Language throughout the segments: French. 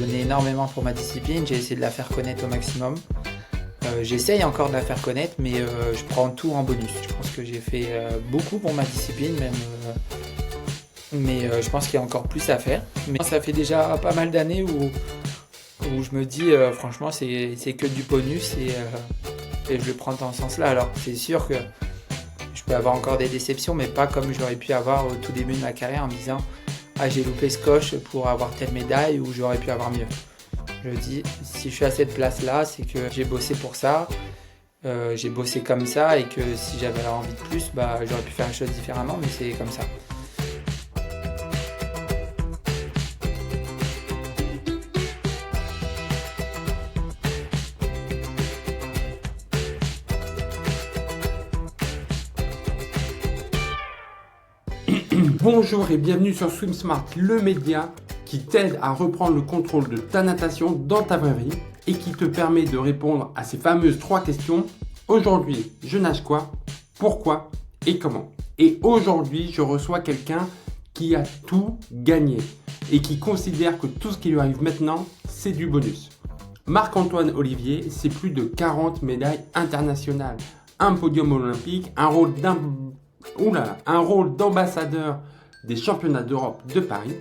donné énormément pour ma discipline, j'ai essayé de la faire connaître au maximum. J'essaye encore de la faire connaître, mais je prends tout en bonus. Je pense que j'ai fait beaucoup pour ma discipline, même, mais je pense qu'il y a encore plus à faire. Mais ça fait déjà pas mal d'années où je me dis, franchement, c'est que du bonus et je le prends dans ce sens-là. Alors, c'est sûr que je peux avoir encore des déceptions, mais pas comme j'aurais pu avoir au tout début de ma carrière en me disant, ah, j'ai loupé ce coche pour avoir telle médaille ou j'aurais pu avoir mieux. Je dis, si je suis à cette place-là, c'est que j'ai bossé pour ça, j'ai bossé comme ça et que si j'avais envie de plus, bah, j'aurais pu faire les choses différemment, mais c'est comme ça. Bonjour et bienvenue sur SwimSmart, le média qui t'aide à reprendre le contrôle de ta natation dans ta vraie vie et qui te permet de répondre à ces fameuses 3 questions. Aujourd'hui, je nage quoi, pourquoi et comment. Et aujourd'hui, je reçois quelqu'un qui a tout gagné et qui considère que tout ce qui lui arrive maintenant, c'est du bonus. Marc-Antoine Olivier, c'est plus de 40 médailles internationales, un podium olympique, un rôle d'ambassadeur des championnats d'Europe de Paris,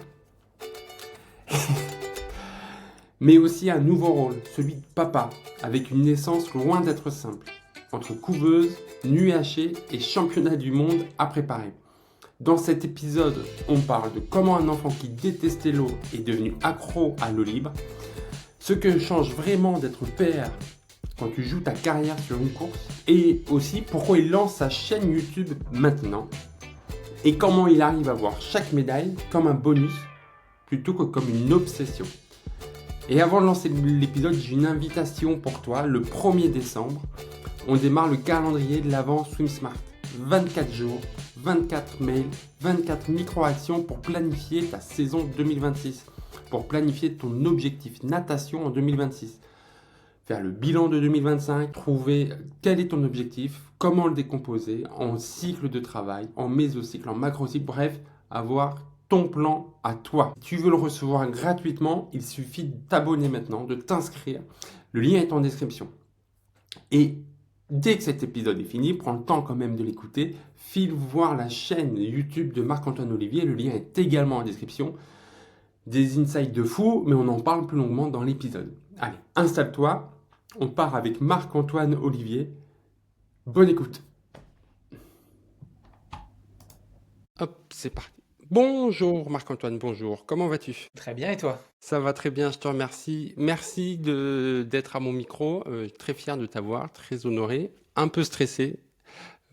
mais aussi un nouveau rôle, celui de papa, avec une naissance loin d'être simple, entre couveuse, nuit hachée et championnat du monde à préparer. Dans cet épisode, on parle de comment un enfant qui détestait l'eau est devenu accro à l'eau libre, ce que change vraiment d'être père quand tu joues ta carrière sur une course, et aussi pourquoi il lance sa chaîne YouTube maintenant, et comment il arrive à voir chaque médaille comme un bonus plutôt que comme une obsession. Et avant de lancer l'épisode, j'ai une invitation pour toi. Le 1er décembre, on démarre le calendrier de l'Avent SwimSmart. 24 jours, 24 mails, 24 micro-actions pour planifier ta saison 2026, pour planifier ton objectif natation en 2026. Faire le bilan de 2025, trouver quel est ton objectif, comment le décomposer en cycle de travail, en mésocycle, en macrocycle, bref, avoir ton plan à toi. Si tu veux le recevoir gratuitement, il suffit de t'abonner maintenant, de t'inscrire. Le lien est en description. Et dès que cet épisode est fini, prends le temps quand même de l'écouter, file voir la chaîne YouTube de Marc-Antoine Olivier, le lien est également en description. Des insights de fou, mais on en parle plus longuement dans l'épisode. Allez, installe-toi, on part avec Marc-Antoine Olivier. Bonne écoute. Hop, c'est parti. Bonjour Marc-Antoine, bonjour. Comment vas-tu? Très bien, et toi? Ça va très bien, je te remercie. Merci d'être à mon micro. Très fier de t'avoir, très honoré, un peu stressé.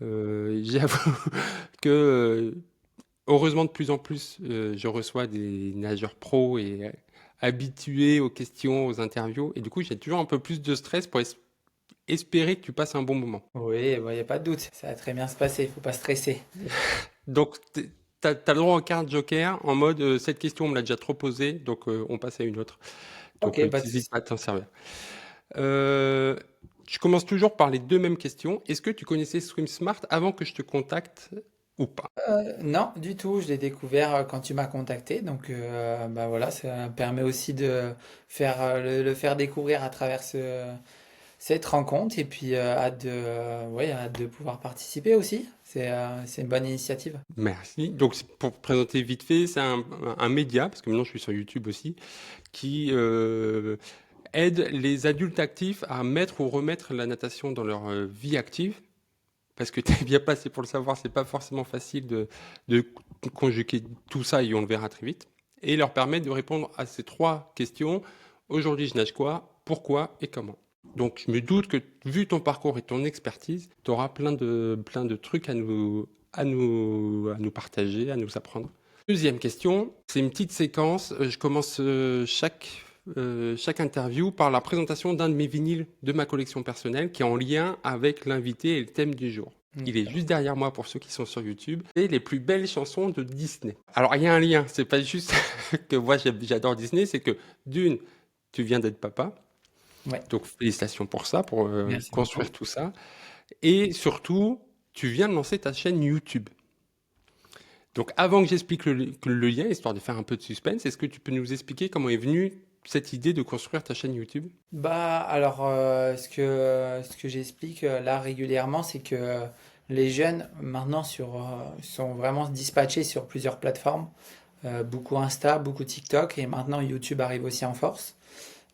J'avoue que heureusement de plus en plus, je reçois des nageurs pros et habitués aux questions, aux interviews. Et du coup, j'ai toujours un peu plus de stress pour espérer que tu passes un bon moment. Oui, il n'y a pas de doute, ça va très bien se passer, il ne faut pas stresser. Donc, tu as le droit en carte joker en mode cette question, on me l'a déjà trop posée, donc on passe à une autre. Donc, Ok, pas de n'hésite souci. pas à t'en servir. Je commence toujours par les 2 mêmes questions. Est-ce que tu connaissais SwimSmart avant que je te contacte ou pas? Non, du tout, je l'ai découvert quand tu m'as contacté, donc bah voilà, ça permet aussi de faire le faire découvrir à travers cette rencontre et puis ouais, hâte de pouvoir participer aussi. C'est une bonne initiative. Merci. Donc, pour présenter vite fait, c'est un média, parce que maintenant je suis sur YouTube aussi, qui aide les adultes actifs à mettre ou remettre la natation dans leur vie active. Parce que tu es bien passé pour le savoir, c'est pas forcément facile de conjuguer tout ça et on le verra très vite. Et leur permettre de répondre à ces 3 questions. Aujourd'hui, je nage quoi, pourquoi et comment. Donc, je me doute que, vu ton parcours et ton expertise, tu auras plein de trucs à nous partager, à nous apprendre. Deuxième question, c'est une petite séquence. Je commence chaque interview par la présentation d'un de mes vinyles de ma collection personnelle qui est en lien avec l'invité et le thème du jour. Il est juste derrière moi pour ceux qui sont sur YouTube. C'est les plus belles chansons de Disney. Alors, il y a un lien. C'est pas juste que moi, j'adore Disney. C'est que, d'une, tu viens d'être papa. Ouais, Donc, félicitations pour ça, pour merci construire beaucoup. tout ça. Et surtout, tu viens de lancer ta chaîne YouTube. Donc, avant que j'explique le lien, histoire de faire un peu de suspense, est-ce que tu peux nous expliquer comment est venue cette idée de construire ta chaîne YouTube? Bah, alors, ce que j'explique là régulièrement, c'est que les jeunes maintenant sont vraiment dispatchés sur plusieurs plateformes. Beaucoup Insta, beaucoup TikTok et maintenant YouTube arrive aussi en force.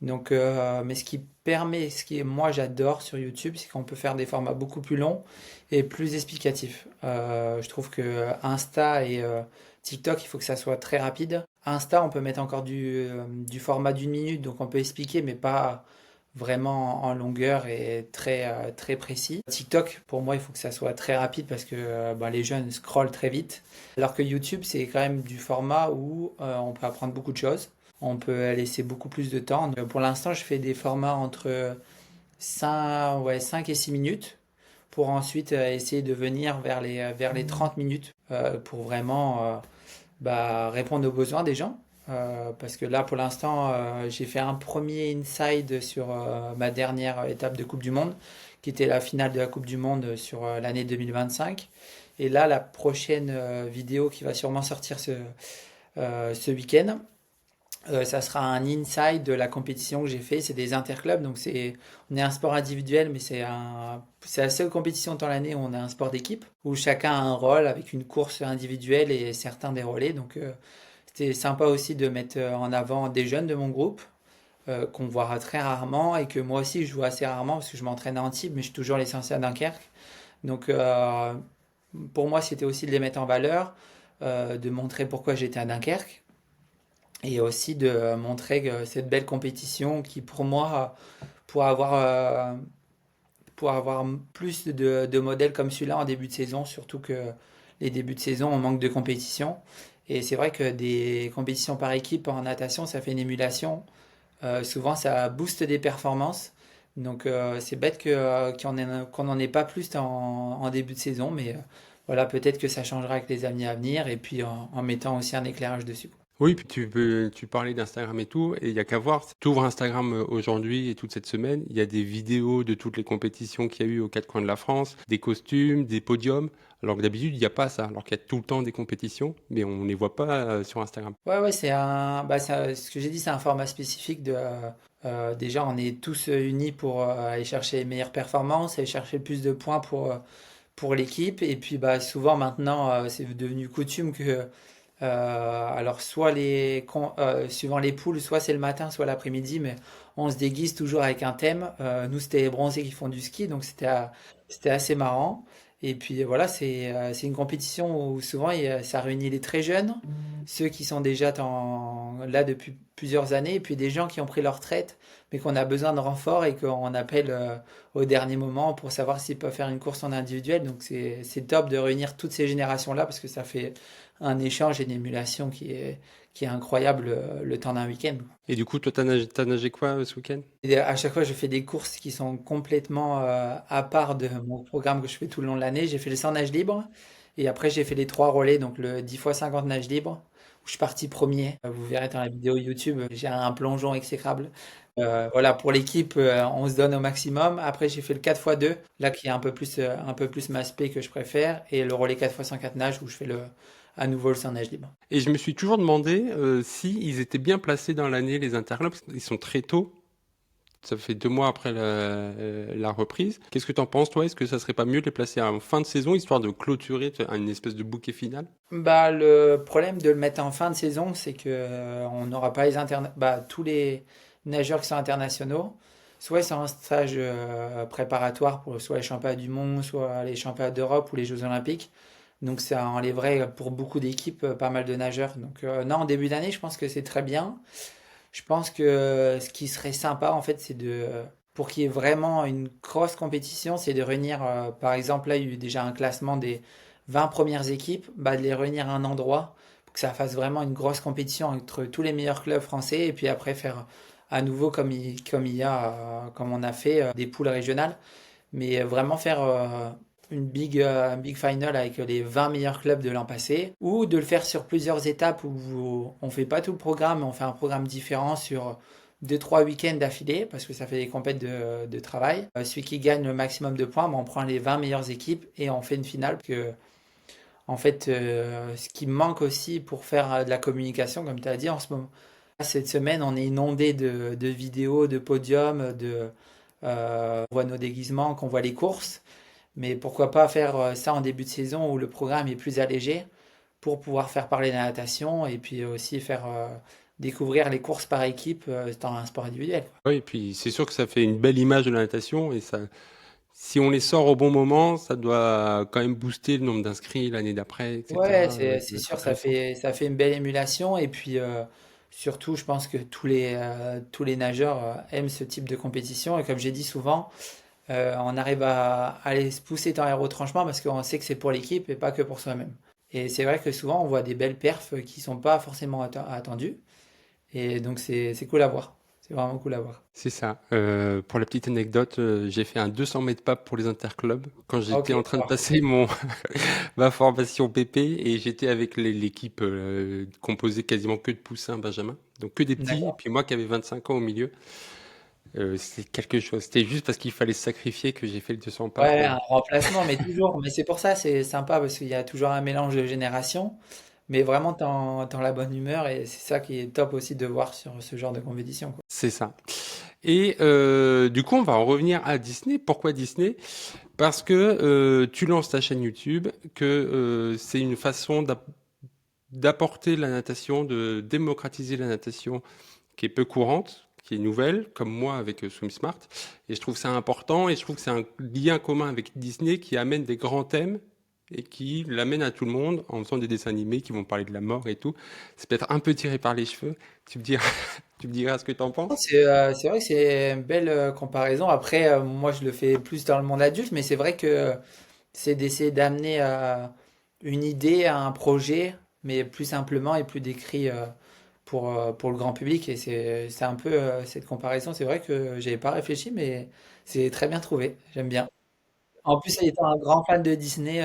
Donc, mais ce qui permet, moi j'adore sur YouTube, c'est qu'on peut faire des formats beaucoup plus longs et plus explicatifs. Je trouve que Insta et TikTok, il faut que ça soit très rapide. Insta, on peut mettre encore du format d'une minute, donc on peut expliquer, mais pas vraiment en longueur et très précis. TikTok, pour moi, il faut que ça soit très rapide parce que ben, les jeunes scrollent très vite. Alors que YouTube, c'est quand même du format où on peut apprendre beaucoup de choses. On peut laisser beaucoup plus de temps. Donc, pour l'instant, je fais des formats entre 5 et 6 minutes pour ensuite essayer de venir vers les 30 minutes pour vraiment bah, répondre aux besoins des gens. Parce que là, pour l'instant, j'ai fait un premier inside sur ma dernière étape de Coupe du Monde, qui était la finale de la Coupe du Monde sur l'année 2025. Et là, la prochaine vidéo qui va sûrement sortir ce week-end, ça sera un inside de la compétition que j'ai fait. C'est des interclubs, donc on est un sport individuel, mais c'est la seule compétition dans l'année où on a un sport d'équipe, où chacun a un rôle avec une course individuelle et certains des relais. Donc c'était sympa aussi de mettre en avant des jeunes de mon groupe, qu'on voit très rarement et que moi aussi je vois assez rarement parce que je m'entraîne à Antibes, mais je suis toujours licencié à Dunkerque. Donc pour moi c'était aussi de les mettre en valeur, de montrer pourquoi j'étais à Dunkerque et aussi de montrer que cette belle compétition qui pour moi pour avoir plus de modèles comme celui-là en début de saison, surtout que les débuts de saison on manque de compétition et c'est vrai que des compétitions par équipe en natation ça fait une émulation. Souvent ça booste des performances donc c'est bête qu'on n'en ait pas plus en début de saison mais voilà peut-être que ça changera avec les années à venir et puis en mettant aussi un éclairage dessus. Oui, puis tu parlais d'Instagram et tout, et il y a qu'à voir. Tu ouvres Instagram aujourd'hui et toute cette semaine, il y a des vidéos de toutes les compétitions qu'il y a eu aux quatre coins de la France, des costumes, des podiums, alors que d'habitude, il n'y a pas ça, alors qu'il y a tout le temps des compétitions, mais on ne les voit pas sur Instagram. Ouais, ce que j'ai dit, c'est un format spécifique déjà, on est tous unis pour aller chercher les meilleures performances, aller chercher le plus de points pour l'équipe. Et puis, bah, souvent maintenant, c'est devenu coutume que, alors, suivant les poules, soit c'est le matin, soit l'après-midi, mais on se déguise toujours avec un thème. Nous, c'était les bronzés qui font du ski, donc c'était assez marrant. Et puis voilà, c'est une compétition où souvent ça réunit les très jeunes, ceux qui sont déjà là depuis plusieurs années, et puis des gens qui ont pris leur retraite, mais qu'on a besoin de renfort et qu'on appelle au dernier moment pour savoir s'ils peuvent faire une course en individuel. Donc c'est top de réunir toutes ces générations-là parce que ça fait un échange et une émulation qui est incroyable le temps d'un week-end. Et du coup, toi, t'as nagé quoi ce week-end? Et à chaque fois, je fais des courses qui sont complètement à part de mon programme que je fais tout le long de l'année. J'ai fait le 100 nage libre et après j'ai fait les 3 relais, donc le 10 x 50 nage libre où je suis parti premier. Vous verrez dans la vidéo YouTube, j'ai un plongeon exécrable. Voilà, pour l'équipe, on se donne au maximum. Après, j'ai fait le 4x2, là qui est un peu plus ma spé que je préfère, et le relais 4 x 104 nage où je fais à nouveau le 100 nage libre. Et je me suis toujours demandé si ils étaient bien placés dans l'année, les interclubs, parce qu'ils sont très tôt. Ça fait 2 mois après la reprise. Qu'est-ce que tu en penses, toi? Est-ce que ça serait pas mieux de les placer en fin de saison, histoire de clôturer une espèce de bouquet final? Bah, le problème de le mettre en fin de saison, c'est que on n'aura pas tous les nageurs qui sont internationaux, soit ils sont en stage préparatoire pour soit les championnats du monde, soit les championnats d'Europe ou les Jeux Olympiques. Donc ça enlèverait pour beaucoup d'équipes pas mal de nageurs. Donc non, en début d'année, je pense que c'est très bien. Je pense que ce qui serait sympa, en fait, pour qu'il y ait vraiment une grosse compétition, c'est de réunir, par exemple, là, il y a eu déjà un classement des 20 premières équipes, bah, de les réunir à un endroit pour que ça fasse vraiment une grosse compétition entre tous les meilleurs clubs français et puis après faire à nouveau comme on a fait des poules régionales, mais vraiment faire un big final avec les 20 meilleurs clubs de l'an passé, ou de le faire sur plusieurs étapes où on fait pas tout le programme, mais on fait un programme différent sur 2-3 week-ends d'affilée, parce que ça fait des compètes de travail. Celui qui gagne le maximum de points, on prend les 20 meilleures équipes et on fait une finale. Parce que, en fait, ce qui me manque aussi pour faire de la communication, comme tu as dit en ce moment, Cette semaine, on est inondé de vidéos, de podiums, on voit nos déguisements, qu'on voit les courses. Mais pourquoi pas faire ça en début de saison où le programme est plus allégé pour pouvoir faire parler la natation et puis aussi faire découvrir les courses par équipe dans un sport individuel. Oui, et puis c'est sûr que ça fait une belle image de la natation et ça, si on les sort au bon moment, ça doit quand même booster le nombre d'inscrits l'année d'après, Ouais, etc. c'est Ça va être sûr, intéressant. ça fait une belle émulation et puis surtout, je pense que tous les nageurs aiment ce type de compétition et comme j'ai dit souvent, on arrive à aller se pousser dans les retranchements parce qu'on sait que c'est pour l'équipe et pas que pour soi-même. Et c'est vrai que souvent on voit des belles perfs qui sont pas forcément attendues et donc c'est cool à voir. C'est vraiment cool à voir. C'est ça. Pour la petite anecdote, j'ai fait un 200 mètres pape pour les interclubs quand Ok, j'étais en train de d'accord. passer ma formation PP et j'étais avec l'équipe composée quasiment que de poussins Benjamin, donc que des petits, et D'accord. puis moi qui avais 25 ans au milieu. C'est quelque chose. C'était juste parce qu'il fallait se sacrifier que j'ai fait le 200 pape, Ouais, mais un remplacement, mais toujours. Mais c'est pour ça, c'est sympa parce qu'il y a toujours un mélange de générations, mais vraiment dans la bonne humeur et c'est ça qui est top aussi de voir sur ce genre de compétition, quoi. c'est ça. Et du coup, on va en revenir à Disney. Pourquoi Disney? Parce que tu lances ta chaîne YouTube, que c'est une façon d'apporter la natation, de démocratiser la natation qui est peu courante, qui est nouvelle, comme moi avec Swim Smart. Et je trouve ça important et je trouve que c'est un lien commun avec Disney qui amène des grands thèmes et qui l'amène à tout le monde en faisant des dessins animés qui vont parler de la mort et tout. C'est peut-être un peu tiré par les cheveux. Tu me diras, tu me diras ce que tu en penses. C'est vrai que c'est une belle comparaison. Après, moi, je le fais plus dans le monde adulte, mais c'est vrai que c'est d'essayer d'amener une idée à un projet, mais plus simplement et plus décrit pour le grand public. Et c'est un peu cette comparaison. C'est vrai que j'avais pas réfléchi, mais c'est très bien trouvé. J'aime bien. En plus, étant un grand fan de Disney,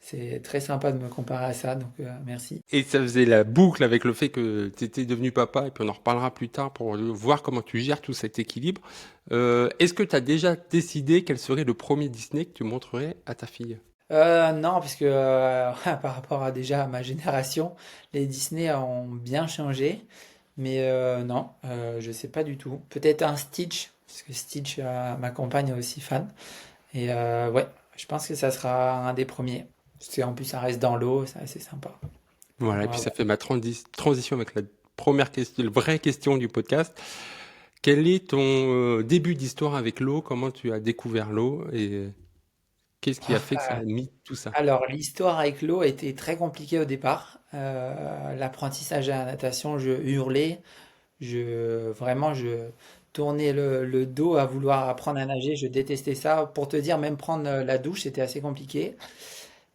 c'est très sympa de me comparer à ça, donc merci. Et ça faisait la boucle avec le fait que tu étais devenu papa, et puis on en reparlera plus tard pour voir comment tu gères tout cet équilibre. Est-ce que tu as déjà décidé quel serait le premier Disney que tu montrerais à ta fille? Non, parce que par rapport à déjà à ma génération, les Disney ont bien changé, mais non, je sais pas du tout. Peut-être un Stitch, parce que Stitch, ma compagne est aussi fan. Et ouais, je pense que ça sera un des premiers. Parce qu'en plus, ça reste dans l'eau, c'est assez sympa. Voilà, et puis Voilà. ça fait ma transition avec la première question, la vraie question du podcast. Quel est ton début d'histoire avec l'eau? Comment tu as découvert l'eau et qu'est-ce qui a fait que ça a mis tout ça? Alors, l'histoire avec l'eau était très compliquée au départ. L'apprentissage à la natation, je hurlais, vraiment, je tournais le dos à vouloir apprendre à nager. Je détestais ça. Pour te dire, même prendre la douche, c'était assez compliqué.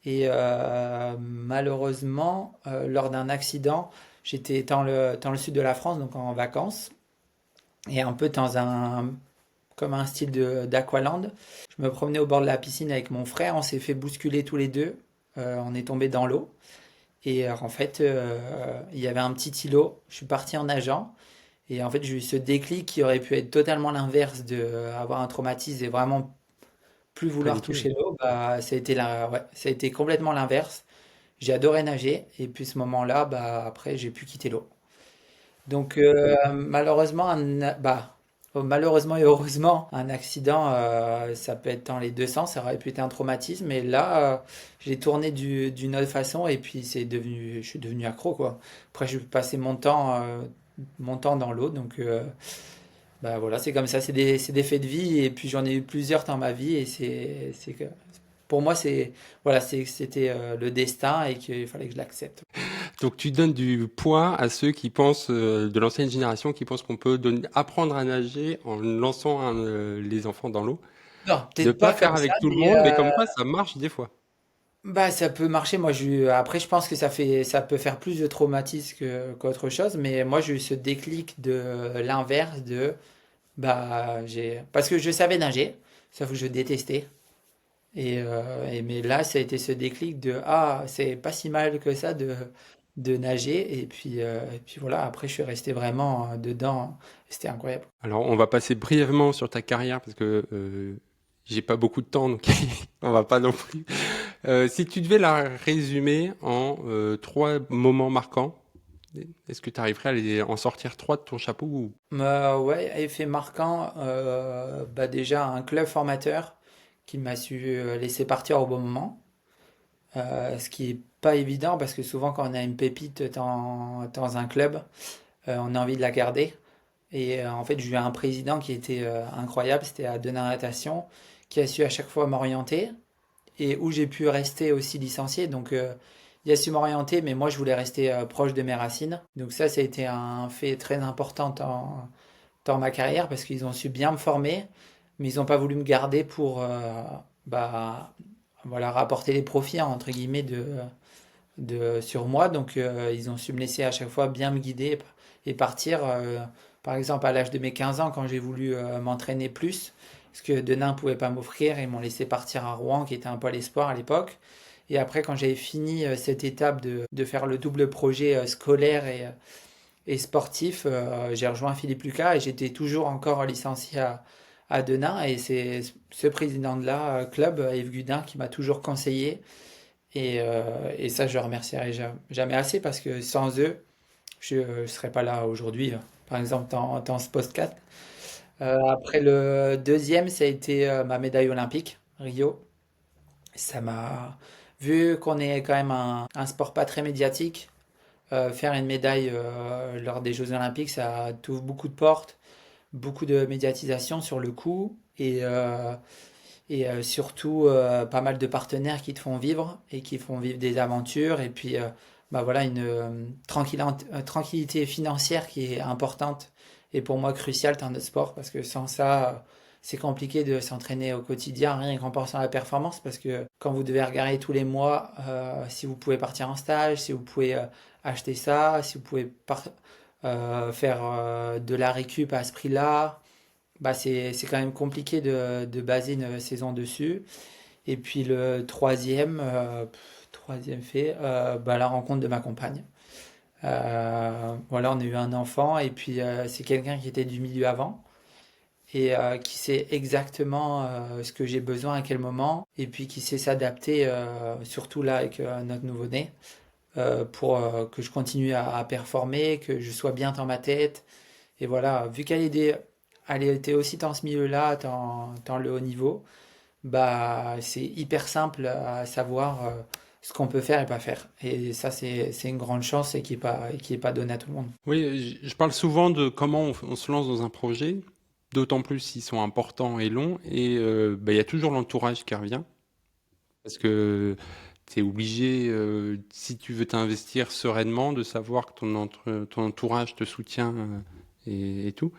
Et malheureusement, lors d'un accident, j'étais dans le sud de la France, donc en vacances, et un peu comme un style d'Aqualand. Je me promenais au bord de la piscine avec mon frère, on s'est fait bousculer tous les deux, on est tombé dans l'eau. Et en fait, il y avait un petit îlot, je suis parti en nageant, et en fait j'ai eu ce déclic qui aurait pu être totalement l'inverse de avoir un traumatisme et vraiment plus vouloir Paniqué, toucher ouais. l'eau, bah, ouais, ça a été complètement l'inverse. J'ai adoré nager, et puis ce moment-là, bah, après j'ai pu quitter l'eau. Donc malheureusement, malheureusement et heureusement, un accident, ça peut être dans les deux sens, ça aurait pu être un traumatisme, mais là, j'ai tourné d'une autre façon et puis je suis devenu accro quoi. Après, je passais mon temps dans l'eau, donc bah voilà, c'est comme ça, c'est des faits de vie et puis j'en ai eu plusieurs dans ma vie et pour moi voilà, c'était le destin et qu'il fallait que je l'accepte. Donc tu donnes du poids à ceux qui pensent, de l'ancienne génération, qui pensent qu'on peut apprendre à nager en lançant les enfants dans l'eau. Non, De peut-être pas pas faire comme ça, avec tout le mais monde, mais comme quoi ça marche des fois. bah, ça peut marcher. Après, je pense que ça peut faire plus de traumatisme qu'autre chose. Mais moi, j'ai eu ce déclic de l'inverse parce que je savais nager, sauf que je détestais. Mais là, ça a été ce déclic c'est pas si mal que ça de nager. Et puis voilà, après, je suis resté vraiment dedans. C'était incroyable. Alors on va passer brièvement sur ta carrière parce que j'ai pas beaucoup de temps, donc on va pas non plus. Si tu devais la résumer en trois moments marquants, Est-ce que tu arriverais à en sortir trois de ton chapeau Ouais, effet marquant, bah déjà un club formateur qui m'a su laisser partir au bon moment. Ce qui est pas évident parce que souvent quand on a une pépite dans un club, on a envie de la garder. Et en fait, j'ai eu un président qui était incroyable, c'était à Denain Natation, qui a su à chaque fois m'orienter et où j'ai pu rester aussi licencié. Donc, il a su m'orienter, mais moi, je voulais rester proche de mes racines. Donc ça a été un fait très important dans ma carrière parce qu'ils ont su bien me former, mais ils n'ont pas voulu me garder pour bah, voilà, rapporter les profits, hein, entre guillemets, sur moi. Donc, ils ont su me laisser à chaque fois bien me guider et partir. Par exemple, à l'âge de mes 15 ans, quand j'ai voulu m'entraîner plus, parce que Denain ne pouvait pas m'offrir, ils m'ont laissé partir à Rouen, qui était un pôle espoir à l'époque. Et après, quand j'avais fini cette étape de faire le double projet scolaire et sportif, j'ai rejoint Philippe Lucas et j'étais toujours encore licencié à Denain. Et c'est ce président-là, club, Yves Gudin, qui m'a toujours conseillé et ça, je le remercierai jamais assez parce que sans eux, je ne serais pas là aujourd'hui, par exemple, dans ce podcast. Après le deuxième, ça a été ma médaille olympique, Rio. Ça m'a, vu qu'on est quand même un sport pas très médiatique, faire une médaille lors des Jeux Olympiques, ça t'ouvre beaucoup de portes, beaucoup de médiatisation sur le coup et surtout pas mal de partenaires qui te font vivre et qui font vivre des aventures et puis bah voilà une tranquillité financière qui est importante et pour moi cruciale dans notre sport parce que sans ça c'est compliqué de s'entraîner au quotidien rien qu'en pensant à la performance parce que quand vous devez regarder tous les mois si vous pouvez partir en stage, si vous pouvez acheter ça, si vous pouvez faire de la récup à ce prix-là, bah c'est quand même compliqué de baser une saison dessus. Et puis le troisième fait, bah, la rencontre de ma compagne. Voilà, on a eu un enfant et puis c'est quelqu'un qui était du milieu avant et qui sait exactement ce que j'ai besoin à quel moment et puis qui sait s'adapter, surtout là avec notre nouveau-né, pour que je continue à performer, que je sois bien dans ma tête. Et voilà, vu elle était aussi dans ce milieu-là, dans le haut niveau, bah c'est hyper simple à savoir ce qu'on peut faire et pas faire. Et ça, c'est une grande chance et qui est pas donnée à tout le monde. Oui, je parle souvent de comment on se lance dans un projet, d'autant plus s'ils sont importants et longs, et bah, il y a toujours l'entourage qui revient, parce que tu es obligé, si tu veux t'investir sereinement, de savoir que ton entourage te soutient et tout.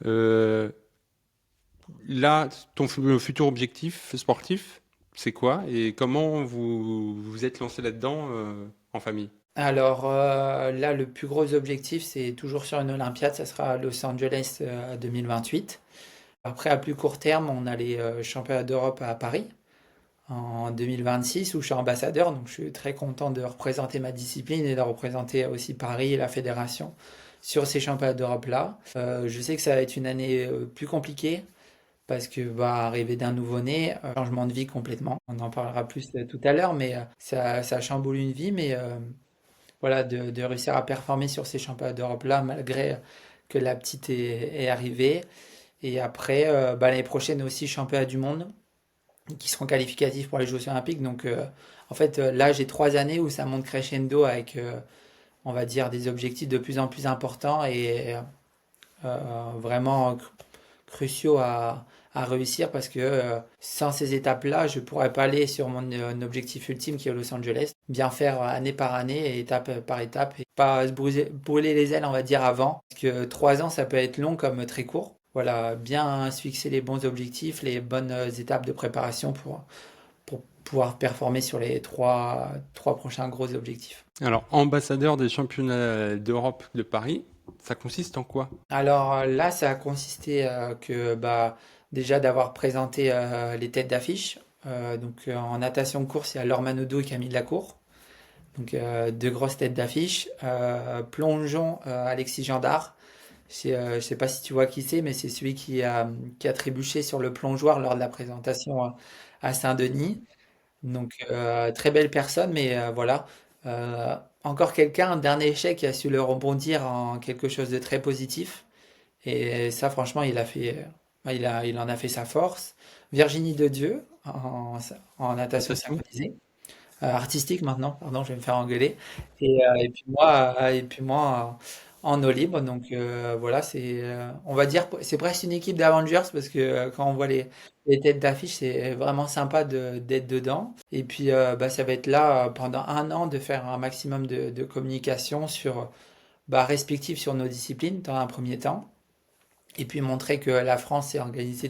Euh, Là, le futur objectif sportif, c'est quoi? Et comment vous vous êtes lancé là-dedans en famille? Alors là, le plus gros objectif, c'est toujours sur une Olympiade, ça sera à Los Angeles 2028. Après, à plus court terme, on a les championnats d'Europe à Paris en 2026 où je suis ambassadeur, donc je suis très content de représenter ma discipline et de représenter aussi Paris et la fédération sur ces championnats d'Europe-là. Je sais que ça va être une année plus compliquée parce que va arriver d'un nouveau-né, changement de vie complètement. On en parlera plus tout à l'heure, mais ça chamboule une vie, mais voilà, de réussir à performer sur ces championnats d'Europe-là malgré que la petite est arrivée. Et après, bah, l'année prochaine aussi championnat du monde qui seront qualificatifs pour les Jeux Olympiques. Donc, en fait, là, j'ai 3 années où ça monte crescendo avec, on va dire, des objectifs de plus en plus importants et vraiment cruciaux à réussir parce que sans ces étapes-là, je ne pourrais pas aller sur mon objectif ultime qui est Los Angeles. Bien faire année par année et étape par étape et pas se brûler les ailes, on va dire, avant. Parce que 3 ans, ça peut être long comme très court. Voilà, bien se fixer les bons objectifs, les bonnes étapes de préparation pour pouvoir performer sur les trois prochains gros objectifs. Alors, ambassadeur des championnats d'Europe de Paris, ça consiste en quoi? Alors là, ça a consisté que bah, déjà d'avoir présenté les têtes d'affiche. Donc en natation course, il y a Laure Manodou et Camille Lacour. Donc deux grosses têtes d'affiche. Plongeon, Alexis Gendard. Je sais pas si tu vois qui c'est, mais c'est celui qui a trébuché sur le plongeoir lors de la présentation à Saint-Denis. Donc très belle personne, mais voilà. encore quelqu'un d'un échec qui a su le rebondir en quelque chose de très positif. Et ça, franchement, il en a fait sa force. Virginie de Dieu en natation Natation? synchronisée, artistique maintenant, pardon, je vais me faire engueuler. Et puis moi en eau libre. Donc voilà, on va dire, c'est presque une équipe d'Avengers parce que quand on voit les têtes d'affiche, c'est vraiment sympa d'être dedans. Et puis bah, ça va être là pendant un an de faire un maximum de communication sur, bah, respective sur nos disciplines dans un premier temps. Et puis montrer que la France s'est organisée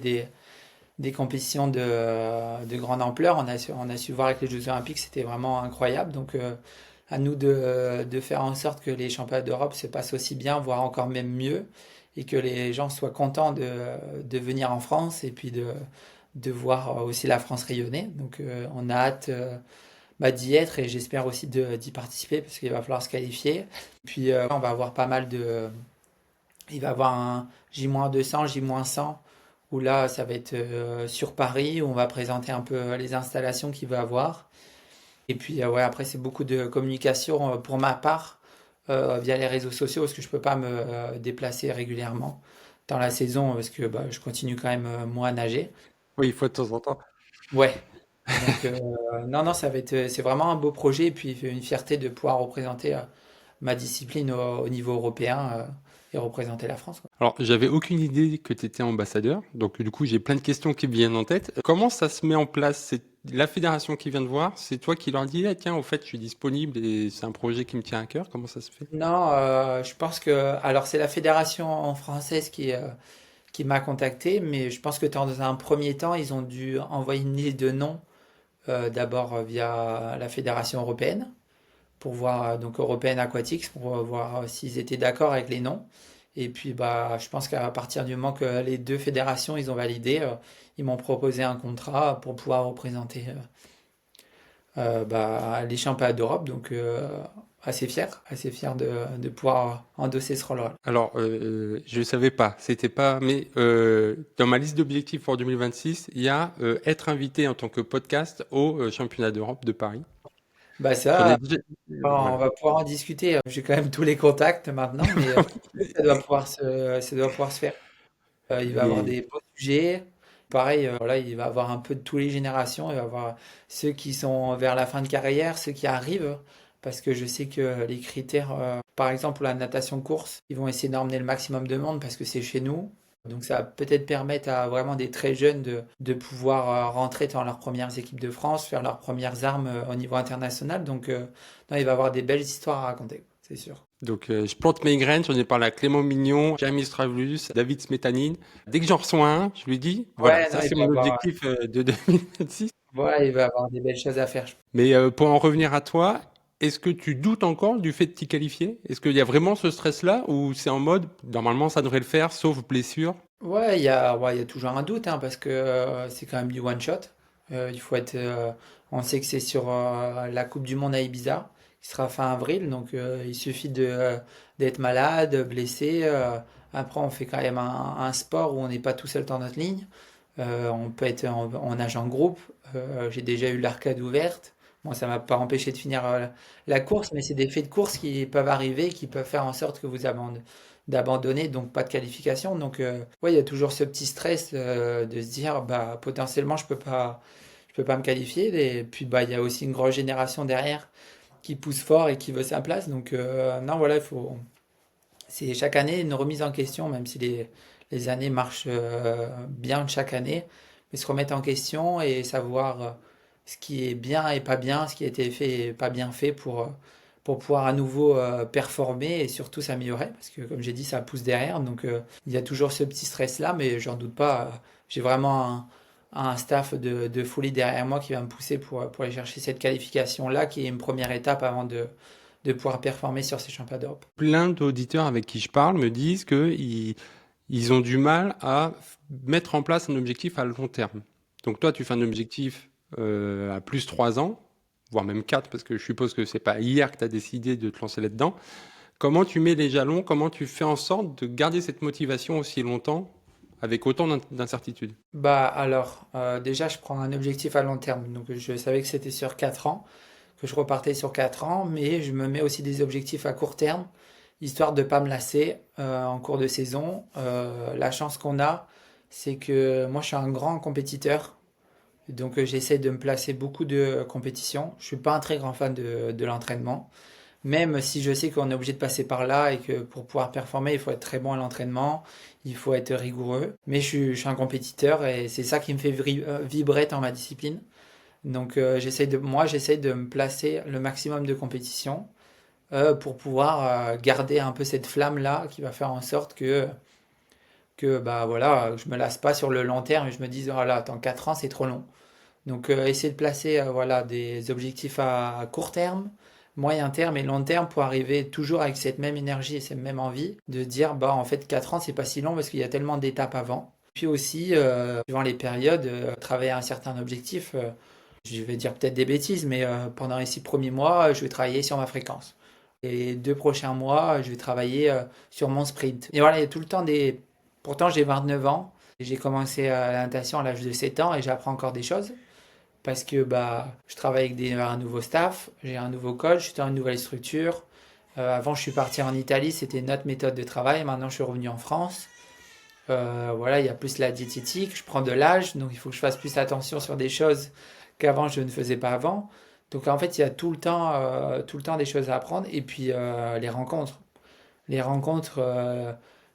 des compétitions de grande ampleur. On a su voir avec les Jeux Olympiques, c'était vraiment incroyable. Donc, à nous de faire en sorte que les championnats d'Europe se passent aussi bien, voire encore même mieux, et que les gens soient contents de venir en France et puis de voir aussi la France rayonner. Donc, on a hâte bah, d'y être et j'espère aussi d'y participer parce qu'il va falloir se qualifier. Puis, on va avoir pas mal de. Il va y avoir un J-200, J-100 où là, ça va être sur Paris, où on va présenter un peu les installations qu'il va avoir. Et puis, ouais, après, c'est beaucoup de communication pour ma part via les réseaux sociaux, parce que je peux pas me déplacer régulièrement dans la saison, parce que bah, je continue quand même, moi, à nager. Oui, il faut de temps en temps. Ouais. Donc, non, non, c'est vraiment un beau projet, et puis une fierté de pouvoir représenter ma discipline au niveau européen et représenter la France, quoi. Alors, j'avais aucune idée que tu étais ambassadeur, donc du coup, j'ai plein de questions qui me viennent en tête. Comment ça se met en place? C'est la fédération qui vient de voir? C'est toi qui leur dis, ah, tiens, au fait, je suis disponible et c'est un projet qui me tient à cœur? Comment ça se fait? Non, je pense que alors c'est la fédération française qui m'a contacté, mais je pense que dans un premier temps, ils ont dû envoyer une liste de noms d'abord via la fédération européenne pour voir donc Européenne Aquatics pour voir s'ils étaient d'accord avec les noms. Et puis bah je pense qu'à partir du moment que les deux fédérations ils ont validé, ils m'ont proposé un contrat pour pouvoir représenter bah, les championnats d'Europe. Donc assez fier de pouvoir endosser ce rôle-là. Alors, je ne savais pas, c'était pas, mais dans ma liste d'objectifs pour 2026, il y a être invité en tant que podcast au championnat d'Europe de Paris. Bah J'en ai ça, déjà. on Voilà. va pouvoir en discuter. J'ai quand même tous les contacts maintenant, mais ça doit pouvoir se faire. Il va avoir Et des beaux sujets. Pareil, voilà, il va avoir un peu de toutes les générations. Il va avoir ceux qui sont vers la fin de carrière, ceux qui arrivent, parce que je sais que les critères, par exemple pour la natation course, ils vont essayer d'emmener le maximum de monde parce que c'est chez nous. Donc ça va peut-être permettre à vraiment des très jeunes de pouvoir rentrer dans leurs premières équipes de France, faire leurs premières armes au niveau international. Donc non, il va avoir des belles histoires à raconter, c'est sûr. donc, je plante mes graines, j'en ai parlé à Clément Mignon, Jérémy Stravulus, David Smetanine. Dès que j'en reçois un, je lui dis, voilà, Ouais, ça non, c'est mon objectif de 2026. il va avoir des belles choses à faire. Mais pour en revenir à toi, est-ce que tu doutes encore du fait de t'y qualifier? Est-ce qu'il y a vraiment ce stress-là ou c'est en mode, normalement ça devrait le faire, sauf blessure? Ouais, il y a toujours un doute, hein, parce que c'est quand même du one shot. Il faut être, on sait que c'est sur la Coupe du Monde à Ibiza, qui sera fin avril, donc il suffit d'être malade, blessé. Après, on fait quand même un sport où on n'est pas tout seul dans notre ligne. On nage en groupe. J'ai déjà eu l'arcade ouverte. Bon, ça m'a pas empêché de finir la course, mais c'est des faits de course qui peuvent arriver, qui peuvent faire en sorte que d'abandonner, donc pas de qualification. Donc, ouais, il y a toujours ce petit stress de se dire, bah, potentiellement, je peux pas me qualifier. Et puis, bah, il y a aussi une grosse génération derrière qui pousse fort et qui veut sa place. Donc, non, voilà, c'est chaque année une remise en question, même si les années marchent bien chaque année, mais se remettre en question et savoir ce qui est bien et pas bien, ce qui a été fait et pas bien fait pour pouvoir à nouveau performer et surtout s'améliorer, parce que comme j'ai dit, ça pousse derrière, donc il y a toujours ce petit stress-là, mais j'en doute pas, j'ai vraiment un staff de folie derrière moi qui va me pousser pour aller chercher cette qualification-là, qui est une première étape avant de pouvoir performer sur ces championnats d'Europe. Plein d'auditeurs avec qui je parle me disent ils ont du mal à mettre en place un objectif à long terme. Donc toi, tu fais un objectif à plus 3 ans, voire même 4, parce que je suppose que c'est pas hier que tu as décidé de te lancer là-dedans. Comment tu mets les jalons? Comment tu fais en sorte de garder cette motivation aussi longtemps avec autant d'incertitudes? Bah alors, déjà, je prends un objectif à long terme, donc je savais que c'était sur 4 ans. que je repartais sur 4 ans, mais je me mets aussi des objectifs à court terme, histoire de ne pas me lasser en cours de saison. La chance qu'on a, c'est que moi je suis un grand compétiteur, donc j'essaie de me placer beaucoup de compétitions. Je suis pas un très grand fan de l'entraînement, même si je sais qu'on est obligé de passer par là et que pour pouvoir performer, il faut être très bon à l'entraînement, il faut être rigoureux. Mais je suis un compétiteur et c'est ça qui me fait vibrer dans ma discipline. Donc j'essaie de me placer le maximum de compétitions pour pouvoir garder un peu cette flamme-là qui va faire en sorte que bah voilà, je me lasse pas sur le long terme et je me dise oh là, attends 4 ans c'est trop long. Donc essayer de placer voilà des objectifs à court terme, moyen terme et long terme pour arriver toujours avec cette même énergie et cette même envie de dire bah en fait 4 ans c'est pas si long parce qu'il y a tellement d'étapes avant. Puis aussi suivant les périodes travailler à un certain objectif. Je vais dire peut-être des bêtises, mais pendant les 6 premiers mois, je vais travailler sur ma fréquence. Et les 2 prochains mois, je vais travailler sur mon sprint. Et voilà, il y a tout le temps des... Pourtant, j'ai 29 ans. J'ai commencé à la natation à l'âge de 7 ans et j'apprends encore des choses. Parce que bah, je travaille avec un nouveau staff, j'ai un nouveau coach, je suis dans une nouvelle structure. Avant, je suis parti en Italie, c'était notre méthode de travail. Maintenant, je suis revenu en France. Voilà, il y a plus la diététique, je prends de l'âge, donc il faut que je fasse plus attention sur des choses qu'avant je ne faisais pas avant. Donc en fait, il y a tout le temps des choses à apprendre. Et puis les rencontres. Les rencontres,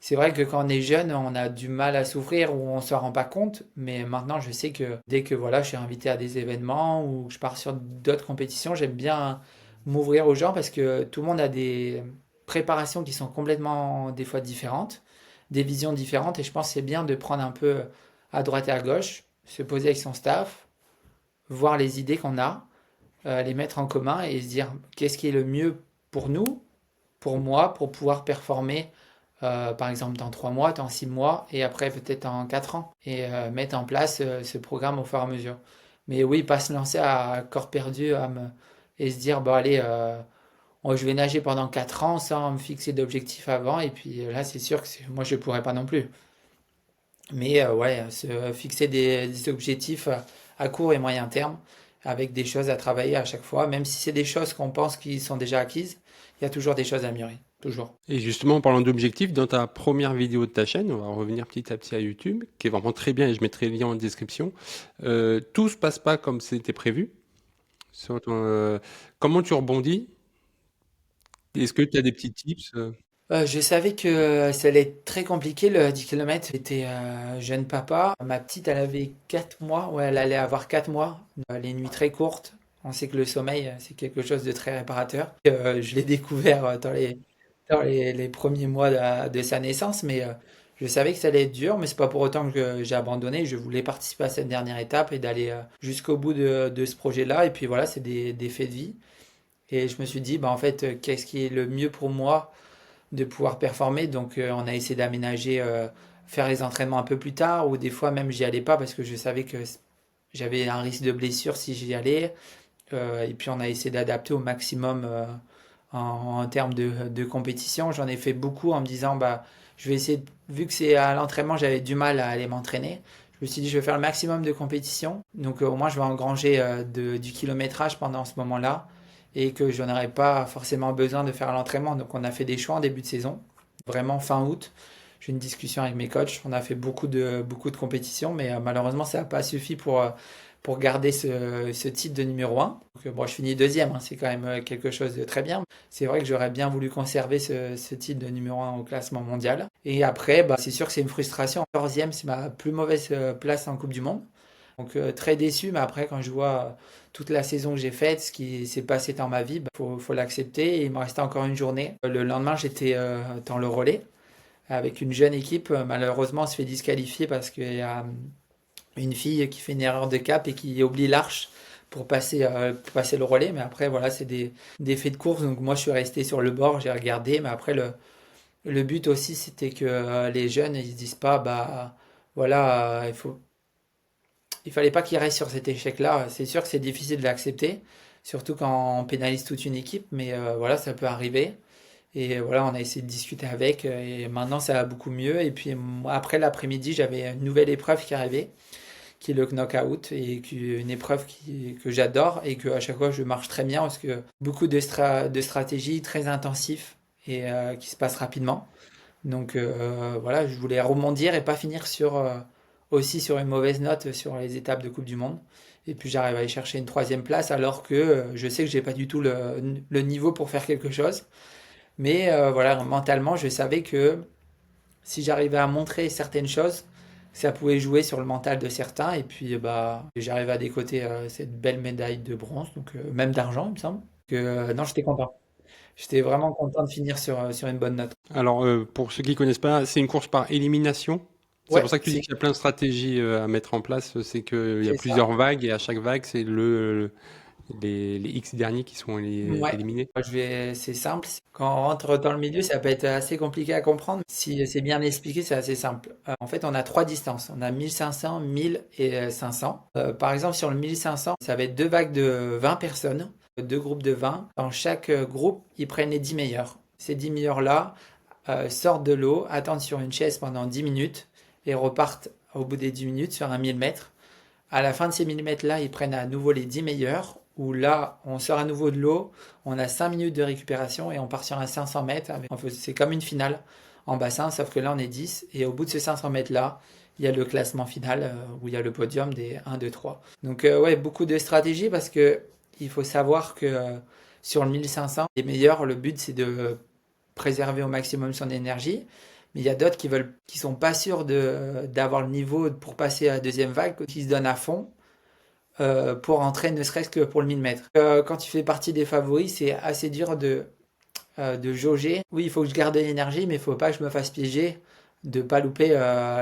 c'est vrai que quand on est jeune, on a du mal à s'ouvrir ou on ne s'en rend pas compte. Mais maintenant, je sais que dès que voilà, je suis invité à des événements ou que je pars sur d'autres compétitions, j'aime bien m'ouvrir aux gens parce que tout le monde a des préparations qui sont complètement des fois différentes, des visions différentes. Et je pense que c'est bien de prendre un peu à droite et à gauche, se poser avec son staff, voir les idées qu'on a, les mettre en commun et se dire qu'est-ce qui est le mieux pour nous, pour moi, pour pouvoir performer, par exemple dans 3 mois, dans 6 mois et après peut-être en 4 ans et mettre en place ce programme au fur et à mesure. Mais oui, pas se lancer à corps perdu et se dire bon allez, je vais nager pendant 4 ans sans me fixer d'objectifs avant et puis là c'est sûr que moi je ne pourrais pas non plus. Mais ouais, se fixer des objectifs à court et moyen terme avec des choses à travailler à chaque fois, même si c'est des choses qu'on pense qui sont déjà acquises, il y a toujours des choses à améliorer, toujours. Et justement, en parlant d'objectifs, dans ta première vidéo de ta chaîne, on va revenir petit à petit à YouTube, qui est vraiment très bien et je mettrai le lien en description. Tout se passe pas comme c'était prévu. Comment tu rebondis? Est-ce que tu as des petits tips? Je savais que ça allait être très compliqué le 10 km. J'étais jeune papa. Ma petite, elle avait 4 mois. Ouais, elle allait avoir 4 mois. Les nuits très courtes. On sait que le sommeil, c'est quelque chose de très réparateur. Je l'ai découvert dans les premiers mois de sa naissance, mais je savais que ça allait être dur, mais c'est pas pour autant que j'ai abandonné. Je voulais participer à cette dernière étape et d'aller jusqu'au bout de ce projet-là. Et puis voilà, c'est des faits de vie. Et je me suis dit, bah, en fait, qu'est-ce qui est le mieux pour moi de pouvoir performer. Donc on a essayé d'aménager, faire les entraînements un peu plus tard, ou des fois même j'y allais pas parce que je savais que j'avais un risque de blessure si j'y allais. Et puis on a essayé d'adapter au maximum en termes de compétition. J'en ai fait beaucoup en me disant, bah, je vais essayer, vu que c'est à l'entraînement, j'avais du mal à aller m'entraîner. Je me suis dit, je vais faire le maximum de compétition. Donc au moins, je vais engranger du kilométrage pendant ce moment-là et que je n'aurais pas forcément besoin de faire l'entraînement. Donc on a fait des choix en début de saison, vraiment fin août. J'ai eu une discussion avec mes coachs. On a fait beaucoup de compétitions, mais malheureusement, ça n'a pas suffi pour garder ce titre de numéro un. Donc, bon, je finis deuxième, hein, c'est quand même quelque chose de très bien. C'est vrai que j'aurais bien voulu conserver ce titre de numéro un au classement mondial. Et après, bah, c'est sûr que c'est une frustration. 14e, c'est ma plus mauvaise place en Coupe du Monde. Donc très déçu, mais après quand je vois toute la saison que j'ai faite, ce qui s'est passé dans ma vie, bah, faut l'accepter. Et il me restait encore une journée. Le lendemain, j'étais dans le relais avec une jeune équipe. Malheureusement, on se fait disqualifier parce qu'il y a une fille qui fait une erreur de cap et qui oublie l'arche pour passer le relais. Mais après, voilà, c'est des faits de course. Donc moi, je suis resté sur le bord, j'ai regardé. Mais après, le but aussi, c'était que les jeunes, ils se disent pas, bah voilà, il fallait pas qu'ils restent sur cet échec-là. C'est sûr que c'est difficile de l'accepter, surtout quand on pénalise toute une équipe. Mais voilà, ça peut arriver. Et voilà, on a essayé de discuter avec. Et maintenant, ça va beaucoup mieux. Et puis après l'après-midi, j'avais une nouvelle épreuve qui arrivait, qui est le knockout, et une épreuve que j'adore et que à chaque fois je marche très bien parce que beaucoup de stratégies très intensifs et qui se passent rapidement. Donc voilà, je voulais rebondir et pas finir aussi sur une mauvaise note sur les étapes de Coupe du Monde. Et puis j'arrive à aller chercher une troisième place alors que je sais que j'ai pas du tout le niveau pour faire quelque chose. Mais voilà, mentalement, je savais que si j'arrivais à montrer certaines choses, ça pouvait jouer sur le mental de certains. Et puis bah, j'arrive à décoter cette belle médaille de bronze, donc même d'argent, il me semble. Non, j'étais content. J'étais vraiment content de finir sur une bonne note. Alors, pour ceux qui connaissent pas, c'est une course par élimination. C'est Ouais, pour ça que tu dis qu'il y a plein de stratégies à mettre en place. C'est qu'il y a c'est ça. plusieurs vagues et à chaque vague, c'est les X derniers qui sont Ouais. éliminés. C'est simple. Quand on rentre dans le milieu, ça peut être assez compliqué à comprendre. Si c'est bien expliqué, c'est assez simple. En fait, on a trois distances. On a 1500, 1000 et 500. Par exemple, sur le 1500, ça va être deux vagues de 20 personnes, deux groupes de 20. Dans chaque groupe, ils prennent les 10 meilleurs. Ces 10 meilleurs-là sortent de l'eau, attendent sur une chaise pendant 10 minutes et repartent au bout des 10 minutes sur un 1000 mètres. À la fin de ces 1000 mètres-là, ils prennent à nouveau les 10 meilleurs, où là, on sort à nouveau de l'eau, on a 5 minutes de récupération et on part sur un 500 mètres. C'est comme une finale en bassin, sauf que là, on est 10. Et au bout de ces 500 mètres-là, il y a le classement final où il y a le podium des 1, 2, 3. Donc, ouais, beaucoup de stratégies parce que il faut savoir que sur le 1500, les meilleurs, le but, c'est de préserver au maximum son énergie. Mais il y a d'autres qui sont pas sûrs d'avoir le niveau pour passer à la deuxième vague, qui se donnent à fond pour entrer ne serait-ce que pour le 1000 mètres. Quand tu fais partie des favoris, c'est assez dur de jauger. Oui, il faut que je garde de l'énergie, mais il faut pas que je me fasse piéger de pas louper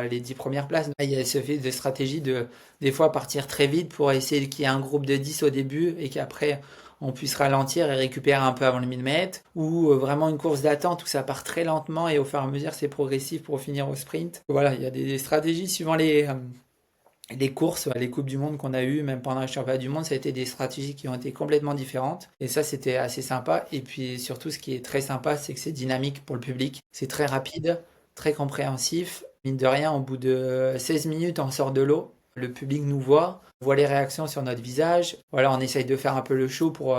les 10 premières places. Il y a ce fait de stratégie de des fois partir très vite pour essayer qu'il y ait un groupe de 10 au début et qu'après on puisse ralentir et récupérer un peu avant le 1000 mètres, ou vraiment une course d'attente où ça part très lentement et au fur et à mesure c'est progressif pour finir au sprint. Voilà, il y a des stratégies suivant les courses, les Coupes du Monde qu'on a eues, même pendant les Championnats du Monde, ça a été des stratégies qui ont été complètement différentes. Et ça, c'était assez sympa. Et puis surtout, ce qui est très sympa, c'est que c'est dynamique pour le public. C'est très rapide, très compréhensif. Mine de rien, au bout de 16 minutes, on sort de l'eau. Le public nous voit les réactions sur notre visage. Voilà, on essaye de faire un peu le show pour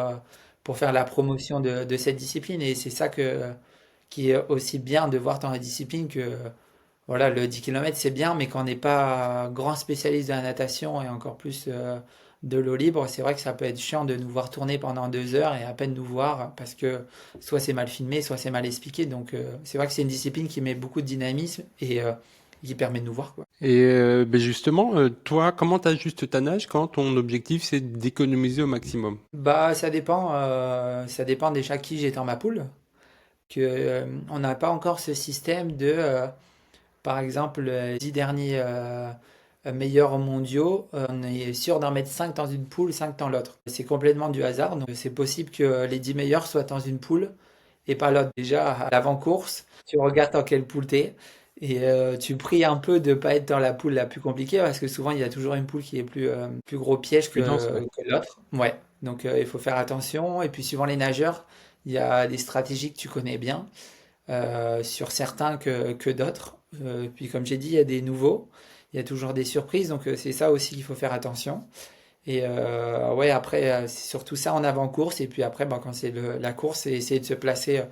faire la promotion de cette discipline. Et c'est ça qui est aussi bien de voir dans la discipline que voilà, le 10 km c'est bien, mais quand on n'est pas grand spécialiste de la natation et encore plus de l'eau libre, c'est vrai que ça peut être chiant de nous voir tourner pendant 2 heures et à peine nous voir parce que soit c'est mal filmé, soit c'est mal expliqué. Donc c'est vrai que c'est une discipline qui met beaucoup de dynamisme et qui permet de nous voir, quoi. Et ben justement, toi, comment tu ajustes ta nage quand ton objectif c'est d'économiser au maximum? Bah ça dépend déjà qui j'ai dans ma poule. On n'a pas encore ce système par exemple, les 10 derniers meilleurs mondiaux, on est sûr d'en mettre 5 dans une poule, 5 dans l'autre. C'est complètement du hasard, donc c'est possible que les 10 meilleurs soient dans une poule et pas l'autre. Déjà, à l'avant-course, tu regardes dans quelle poule t'es et tu pries un peu de pas être dans la poule la plus compliquée parce que souvent il y a toujours une poule qui est plus gros piège Prudence, ouais. que l'autre. Ouais, donc il faut faire attention. Et puis suivant les nageurs, il y a des stratégies que tu connais bien sur certains que d'autres. Puis comme j'ai dit, il y a des nouveaux, il y a toujours des surprises, donc c'est ça aussi qu'il faut faire attention. Et ouais, après, c'est surtout ça en avant-course, et puis après, ben, quand c'est la course, c'est essayer de se placer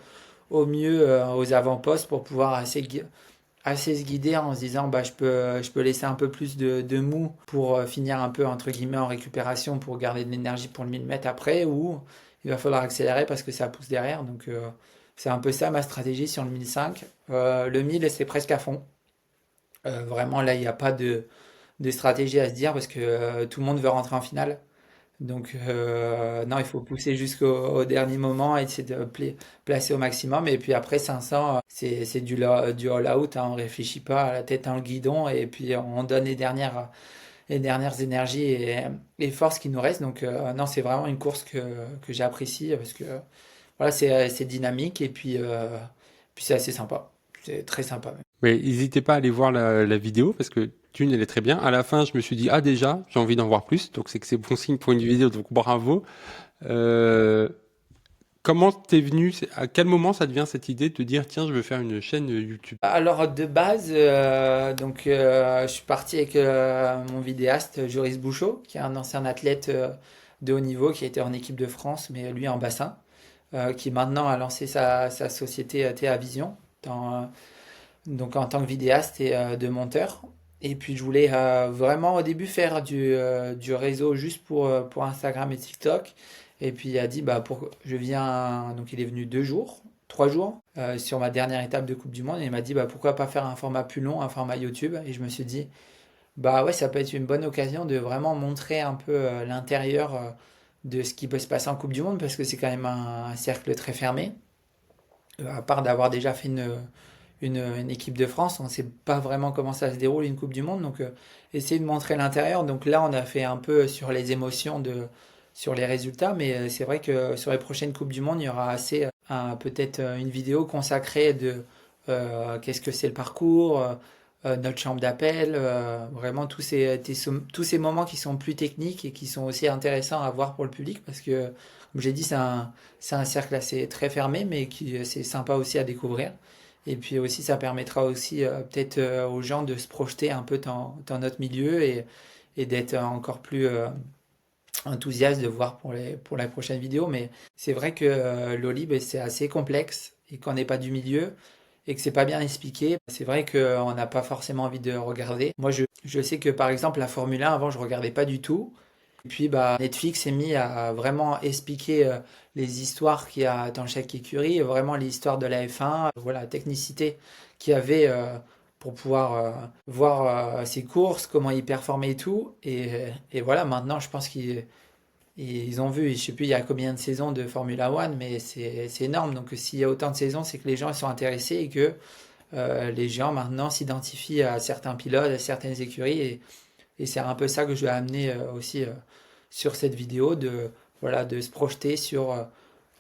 au mieux aux avant-postes pour pouvoir assez se guider en se disant, bah, je peux laisser un peu plus de mou pour finir un peu, entre guillemets, en récupération pour garder de l'énergie pour le 1000 mètres après, ou il va falloir accélérer parce que ça pousse derrière, donc c'est un peu ça ma stratégie sur le 1005. Le 1000, c'est presque à fond. Vraiment, là, il n'y a pas de stratégie à se dire parce que tout le monde veut rentrer en finale. Donc, non, il faut pousser jusqu'au dernier moment et essayer de placer au maximum. Et puis après, 500, c'est du all-out, hein, on réfléchit pas à la tête dans le guidon et puis on donne les dernières énergies et forces qui nous restent. Donc, non, c'est vraiment une course que j'apprécie parce que voilà, c'est dynamique et puis c'est assez sympa. C'est très sympa même. Mais n'hésitez pas à aller voir la vidéo parce que Thune, elle est très bien. À la fin, je me suis dit, ah déjà, j'ai envie d'en voir plus. Donc c'est que c'est bon signe pour une vidéo, donc bravo. Euh, Comment t'es venu, à quel moment ça devient cette idée de te dire, tiens, je veux faire une chaîne YouTube? Alors de base, je suis parti avec mon vidéaste Joris Bouchot, qui est un ancien athlète de haut niveau, qui a été en équipe de France, mais lui en bassin, qui maintenant a lancé sa société TA Vision, donc en tant que vidéaste et de monteur. Et puis je voulais vraiment au début faire du réseau juste pour Instagram et TikTok. Et puis il a dit, je viens, donc il est venu 2 jours, 3 jours, sur ma dernière étape de Coupe du Monde. Et il m'a dit, pourquoi pas faire un format plus long, un format YouTube. Et je me suis dit, bah ouais, ça peut être une bonne occasion de vraiment montrer un peu l'intérieur de ce qui peut se passer en Coupe du Monde, parce que c'est quand même un cercle très fermé. À part d'avoir déjà fait une équipe de France, on ne sait pas vraiment comment ça se déroule une Coupe du Monde, donc essayer de montrer l'intérieur. Donc là, on a fait un peu sur les émotions, sur les résultats, mais c'est vrai que sur les prochaines Coupes du Monde, il y aura assez, peut-être une vidéo consacrée de qu'est-ce que c'est le parcours, notre chambre d'appel, vraiment tous ces moments qui sont plus techniques et qui sont aussi intéressants à voir pour le public, parce que, comme j'ai dit, c'est un cercle assez très fermé, mais qui c'est sympa aussi à découvrir. Et puis aussi, ça permettra aussi peut-être aux gens de se projeter un peu dans notre milieu et d'être encore plus enthousiaste de voir pour la prochaine vidéo. Mais c'est vrai que l'Oli, ben, c'est assez complexe et qu'on n'est pas du milieu et que c'est pas bien expliqué. C'est vrai qu'on n'a pas forcément envie de regarder. Moi, je sais que par exemple, la Formule 1, avant, je regardais pas du tout. Et puis Netflix s'est mis à vraiment expliquer les histoires qu'il y a dans chaque écurie, vraiment l'histoire de la F1, voilà, la technicité qu'il y avait pour pouvoir voir ses courses, comment il performait et tout. Et voilà, maintenant je pense qu'ils ont vu, je sais plus il y a combien de saisons de Formula One, mais c'est énorme. Donc s'il y a autant de saisons, c'est que les gens ils sont intéressés et que les gens maintenant s'identifient à certains pilotes, à certaines écuries. Et c'est un peu ça que je vais amener aussi sur cette vidéo, voilà, de se projeter sur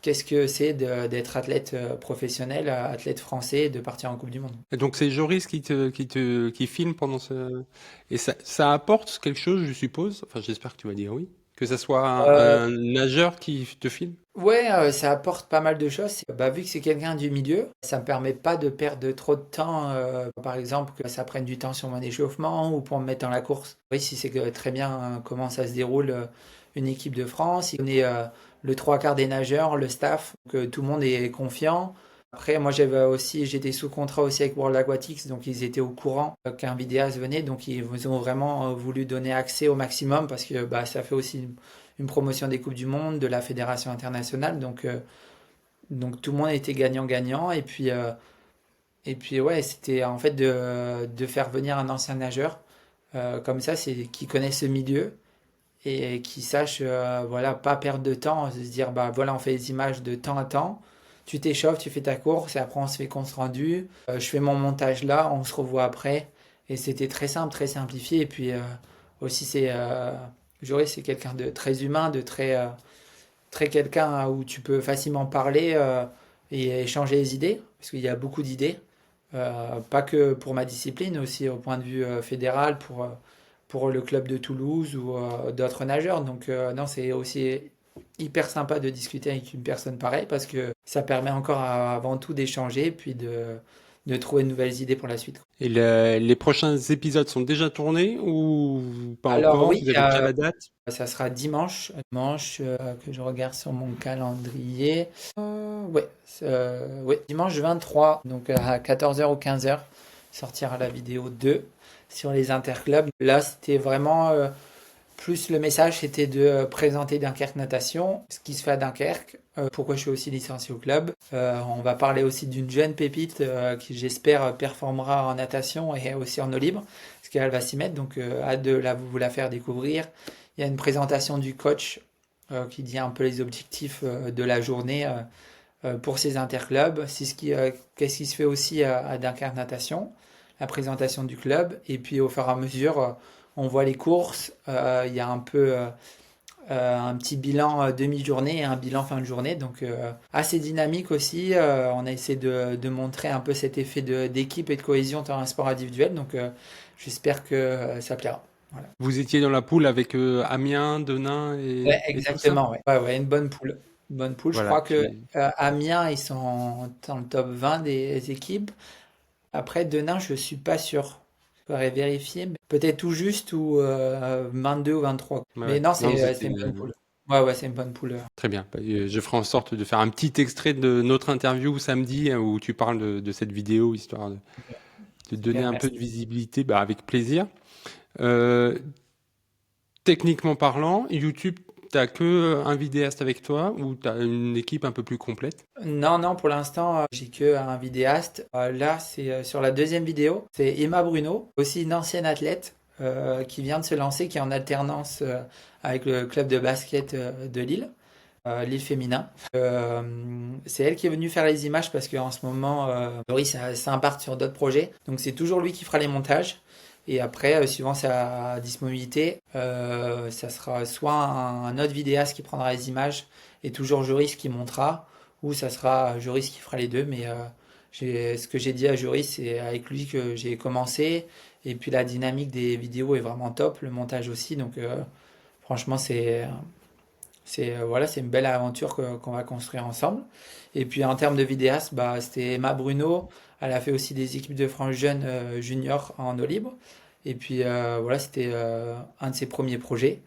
qu'est-ce que c'est d'être athlète professionnel, athlète français, et de partir en Coupe du Monde. Et donc c'est Joris qui filme pendant ce... Et ça apporte quelque chose, je suppose. Enfin, j'espère que tu vas dire oui. Que ça soit Euh, un nageur qui te filme. ouais, ça apporte pas mal de choses. Vu que c'est quelqu'un du milieu, ça me permet pas de perdre trop de temps. Par exemple, que ça prenne du temps sur mon échauffement ou pour me mettre dans la course. Oui, si c'est que très bien comment ça se déroule une équipe de France. Il connaît le trois quarts des nageurs, le staff, que tout le monde est confiant. Après, moi, j'étais sous contrat aussi avec World Aquatics, donc ils étaient au courant qu'un vidéaste venait, donc ils ont vraiment voulu donner accès au maximum parce que ça fait aussi une promotion des Coupes du Monde, de la Fédération internationale, donc tout le monde était gagnant-gagnant, et puis ouais, c'était en fait de faire venir un ancien nageur, comme ça, c'est qui connaît ce milieu et qui sache, voilà, pas perdre de temps, se dire, voilà, on fait les images de temps à temps, tu t'échauffes, tu fais ta course, et après on se fait compte rendu, je fais mon montage là, on se revoit après, et c'était très simple, très simplifié, et puis aussi Joris, c'est quelqu'un de très humain, de très quelqu'un où tu peux facilement parler et échanger les idées, parce qu'il y a beaucoup d'idées, pas que pour ma discipline, aussi au point de vue fédéral, pour le club de Toulouse ou d'autres nageurs. Donc non, c'est aussi hyper sympa de discuter avec une personne pareille parce que ça permet encore avant tout d'échanger puis de trouver de nouvelles idées pour la suite. Et les prochains épisodes sont déjà tournés ou pas Alors encore? oui, Vous avez déjà la date? ça sera dimanche que je regarde sur mon calendrier. Ouais, ouais, dimanche 23, donc à 14h ou 15h, sortira la vidéo 2 sur les interclubs. Là, c'était vraiment plus le message, c'était de présenter Dunkerque Natation, ce qui se fait à Dunkerque, pourquoi je suis aussi licencié au club. On va parler aussi d'une jeune pépite qui, j'espère, performera en natation et aussi en eau libre, parce qu'elle va s'y mettre, donc hâte de vous la faire découvrir. Il y a une présentation du coach qui dit un peu les objectifs de la journée pour ces interclubs. Qu'est-ce qui se fait aussi à Dunkerque Natation, la présentation du club, et puis au fur et à mesure, on voit les courses, il y a un peu un petit bilan demi-journée et un bilan fin de journée, donc assez dynamique aussi. On a essayé de montrer un peu cet effet d'équipe et de cohésion dans un sport individuel, donc j'espère que ça plaira. Voilà. Vous étiez dans la poule avec Amiens, Denain Ouais, et tout ça? exactement, ouais. Ouais, ouais, une bonne poule. Bonne poule. Je Voilà, crois que Amiens, ils sont dans le top 20 des équipes. Après, Denain, je suis pas sûr. Je pourrais vérifier, mais peut-être tout juste ou 22 ou 23. ouais, Mais ouais. non, Non, c'est c'était une bonne poule. Ouais, ouais, c'est une bonne poule. très bien. Bah, je ferai en sorte de faire un petit extrait de notre interview samedi où tu parles de cette vidéo, histoire de donner Super, un peu de merci. visibilité, bah, avec plaisir. Euh, Techniquement parlant, YouTube, t'as que un vidéaste avec toi ou t'as une équipe un peu plus complète? Non, non, pour l'instant, j'ai que un vidéaste. Là, c'est sur la deuxième vidéo. C'est Emma Bruno, aussi une ancienne athlète qui vient de se lancer, qui est en alternance avec le club de basket de Lille, Lille féminin. C'est elle qui est venue faire les images parce qu'en ce moment, Loris s'imparte sur d'autres projets. Donc c'est toujours lui qui fera les montages. Et après, suivant sa disponibilité, ça sera soit un autre vidéaste qui prendra les images et toujours Joris qui montera, ou ça sera Joris qui fera les deux. Mais ce que j'ai dit à Joris, c'est avec lui que j'ai commencé. Et puis la dynamique des vidéos est vraiment top, le montage aussi. Donc franchement, voilà, c'est une belle aventure qu'on va construire ensemble. Et puis en termes de vidéastes, bah, c'était Emma Bruno. Elle a fait aussi des équipes de France Jeunes juniors en eau libre. Et puis voilà, c'était un de ses premiers projets.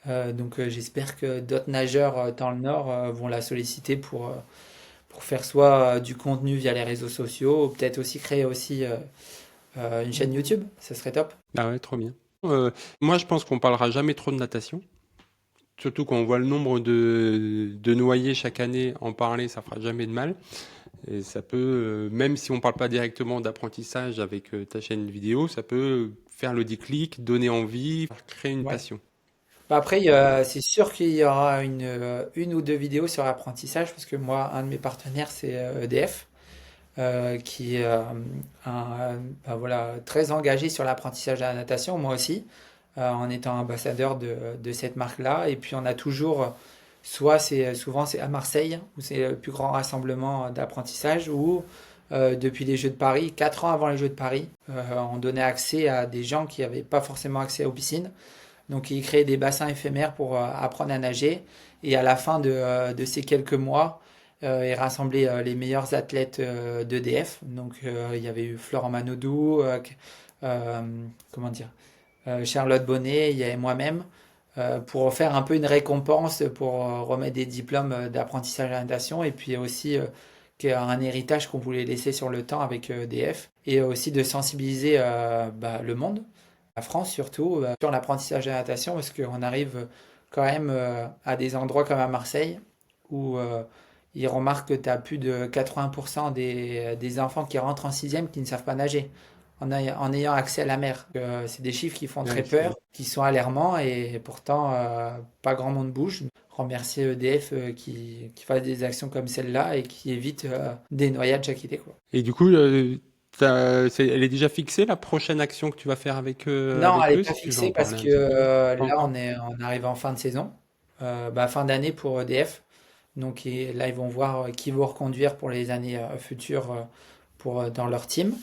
Donc j'espère que d'autres nageurs dans le Nord vont la solliciter pour faire soit du contenu via les réseaux sociaux, ou peut-être aussi créer aussi une chaîne YouTube. Ça serait top. Ah ouais, trop bien. Euh, Moi, je pense qu'on parlera jamais trop de natation. Surtout quand on voit le nombre de noyés chaque année, en parler, ça fera jamais de mal. Et ça peut, même si on parle pas directement d'apprentissage avec ta chaîne vidéo, ça peut faire le déclic, donner envie, créer une Ouais. passion. Bah après, c'est sûr qu'il y aura une ou deux vidéos sur l'apprentissage, parce que moi, un de mes partenaires, c'est EDF, qui est bah voilà, très engagé sur l'apprentissage de la natation, moi aussi, en étant ambassadeur de cette marque-là. Et puis on a toujours, souvent c'est à Marseille, où c'est le plus grand rassemblement d'apprentissage, où depuis les Jeux de Paris, 4 ans avant les Jeux de Paris, on donnait accès à des gens qui n'avaient pas forcément accès aux piscines. Donc il crée des bassins éphémères pour apprendre à nager. Et à la fin de ces quelques mois, il rassemblait les meilleurs athlètes d'EDF. Donc il y avait eu Florent Manodou, euh, comment dire, Charlotte Bonnet, il y avait moi-même, pour faire un peu une récompense, pour remettre des diplômes d'apprentissage à la natation. Et puis aussi un héritage qu'on voulait laisser sur le temps avec EDF. Et aussi de sensibiliser bah, le monde, la France surtout, sur l'apprentissage de la natation, parce qu'on arrive quand même à des endroits comme à Marseille, où ils remarquent que tu as plus de 80% des enfants qui rentrent en sixième qui ne savent pas nager, en ayant accès à la mer. C'est des chiffres qui font très Ouais, peur, qui sont alarmants, et pourtant pas grand monde bouge. Remercier EDF qui fasse des actions comme celle-là et qui évite des noyades chaque été, quoi. et du coup, elle est déjà fixée, la prochaine action que tu vas faire Non, elle avec n'est eux, pas si tu veux en fixée parce parler que un petit peu. Pas là, encore? on arrive en fin de saison, bah, fin d'année pour EDF. Donc là, ils vont voir qui vont reconduire pour les années futures dans leur team.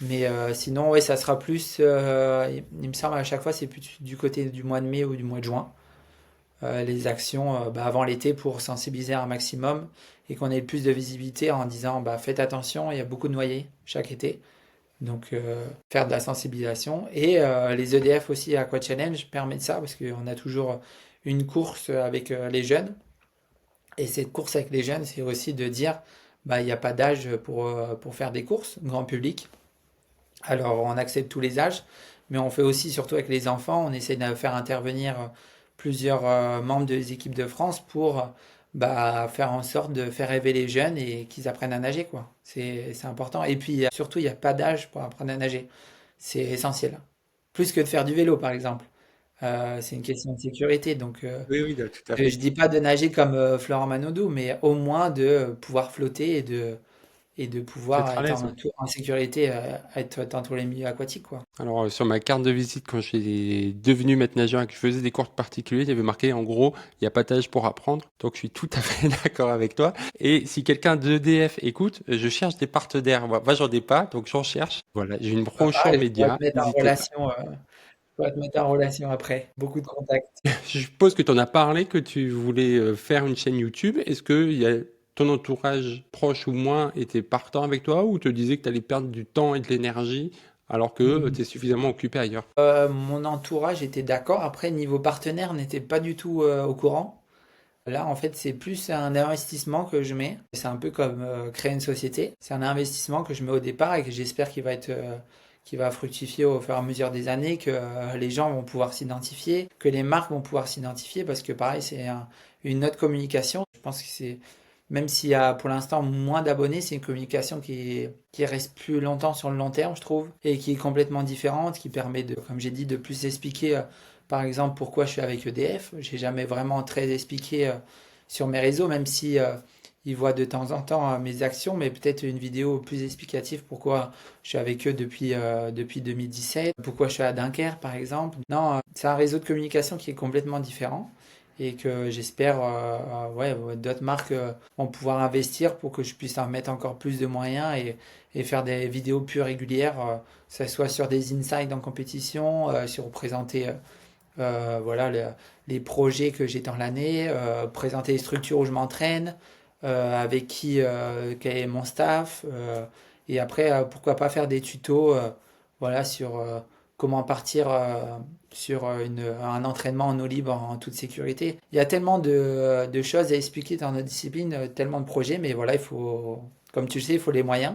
Mais sinon, ouais, ça sera plus, il me semble à chaque fois, c'est plus du côté du mois de mai ou du mois de juin. Les actions bah, avant l'été pour sensibiliser un maximum et qu'on ait le plus de visibilité en disant bah, faites attention, il y a beaucoup de noyés chaque été. Donc faire de la sensibilisation. Et les EDF aussi Aqua Challenge permettent ça parce qu'on a toujours une course avec les jeunes. Et cette course avec les jeunes, c'est aussi de dire bah, il n'y a pas d'âge pour faire des courses, grand public. Alors on accepte tous les âges, mais on fait aussi, surtout avec les enfants, on essaie de faire intervenir plusieurs membres des équipes de France pour bah, faire en sorte de faire rêver les jeunes et qu'ils apprennent à nager, quoi. C'est important. Et puis surtout, il n'y a pas d'âge pour apprendre à nager. C'est essentiel. Plus que de faire du vélo, par exemple. C'est une question de sécurité. Donc, Oui, oui, tout à je fait. dis pas de nager comme Florent Manodou, mais au moins de pouvoir flotter et de pouvoir D'être à être l'aise, ouais. en sécurité, être dans tous les milieux aquatiques, quoi. Alors, sur ma carte de visite, quand j'ai devenu maître nageur et que je faisais des cours particuliers, il y avait marqué, en gros, il n'y a pas d'âge pour apprendre. Donc, je suis tout à fait d'accord avec toi. Et si quelqu'un d'EDF écoute, je cherche des partenaires. Moi, j'en ai pas, donc j'en cherche. Voilà, j'ai une Pas brochure mal, je pourrais média. te mettre en N'hésitez pas. relation. Faut te mettre en relation après. Beaucoup de contacts. Je suppose que tu en as parlé, que tu voulais faire une chaîne YouTube. Est-ce que ton entourage proche ou moins était partant avec toi ou te disait que tu allais perdre du temps et de l'énergie alors que tu es suffisamment occupé ailleurs? Mon entourage était d'accord. Après, niveau partenaire, n'était pas du tout au courant. Là, en fait, c'est plus un investissement que je mets. C'est un peu comme créer une société. C'est un investissement que je mets au départ et que j'espère qu'il va fructifier au fur et à mesure des années, que les gens vont pouvoir s'identifier, que les marques vont pouvoir s'identifier, parce que pareil, une autre communication. Je pense que c'est, même s'il y a pour l'instant moins d'abonnés, c'est une communication qui reste plus longtemps sur le long terme, je trouve, et qui est complètement différente, qui permet de, comme j'ai dit, de plus expliquer, par exemple, pourquoi je suis avec EDF. J'ai jamais vraiment très expliqué sur mes réseaux, même si ils voient de temps en temps mes actions, mais peut-être une vidéo plus explicative pourquoi je suis avec eux depuis 2017, pourquoi je suis à Dunkerque, par exemple. Non, c'est un réseau de communication qui est complètement différent et que j'espère ouais, d'autres marques vont pouvoir investir pour que je puisse en mettre encore plus de moyens et faire des vidéos plus régulières, que ce soit sur des insights en compétition, sur présenter voilà, les projets que j'ai dans l'année, présenter les structures où je m'entraîne, avec quel est mon staff, et après, pourquoi pas faire des tutos voilà, sur comment partir sur un entraînement en eau libre en toute sécurité. Il y a tellement de choses à expliquer dans notre discipline, tellement de projets, mais voilà, il faut, comme tu le sais, il faut les moyens.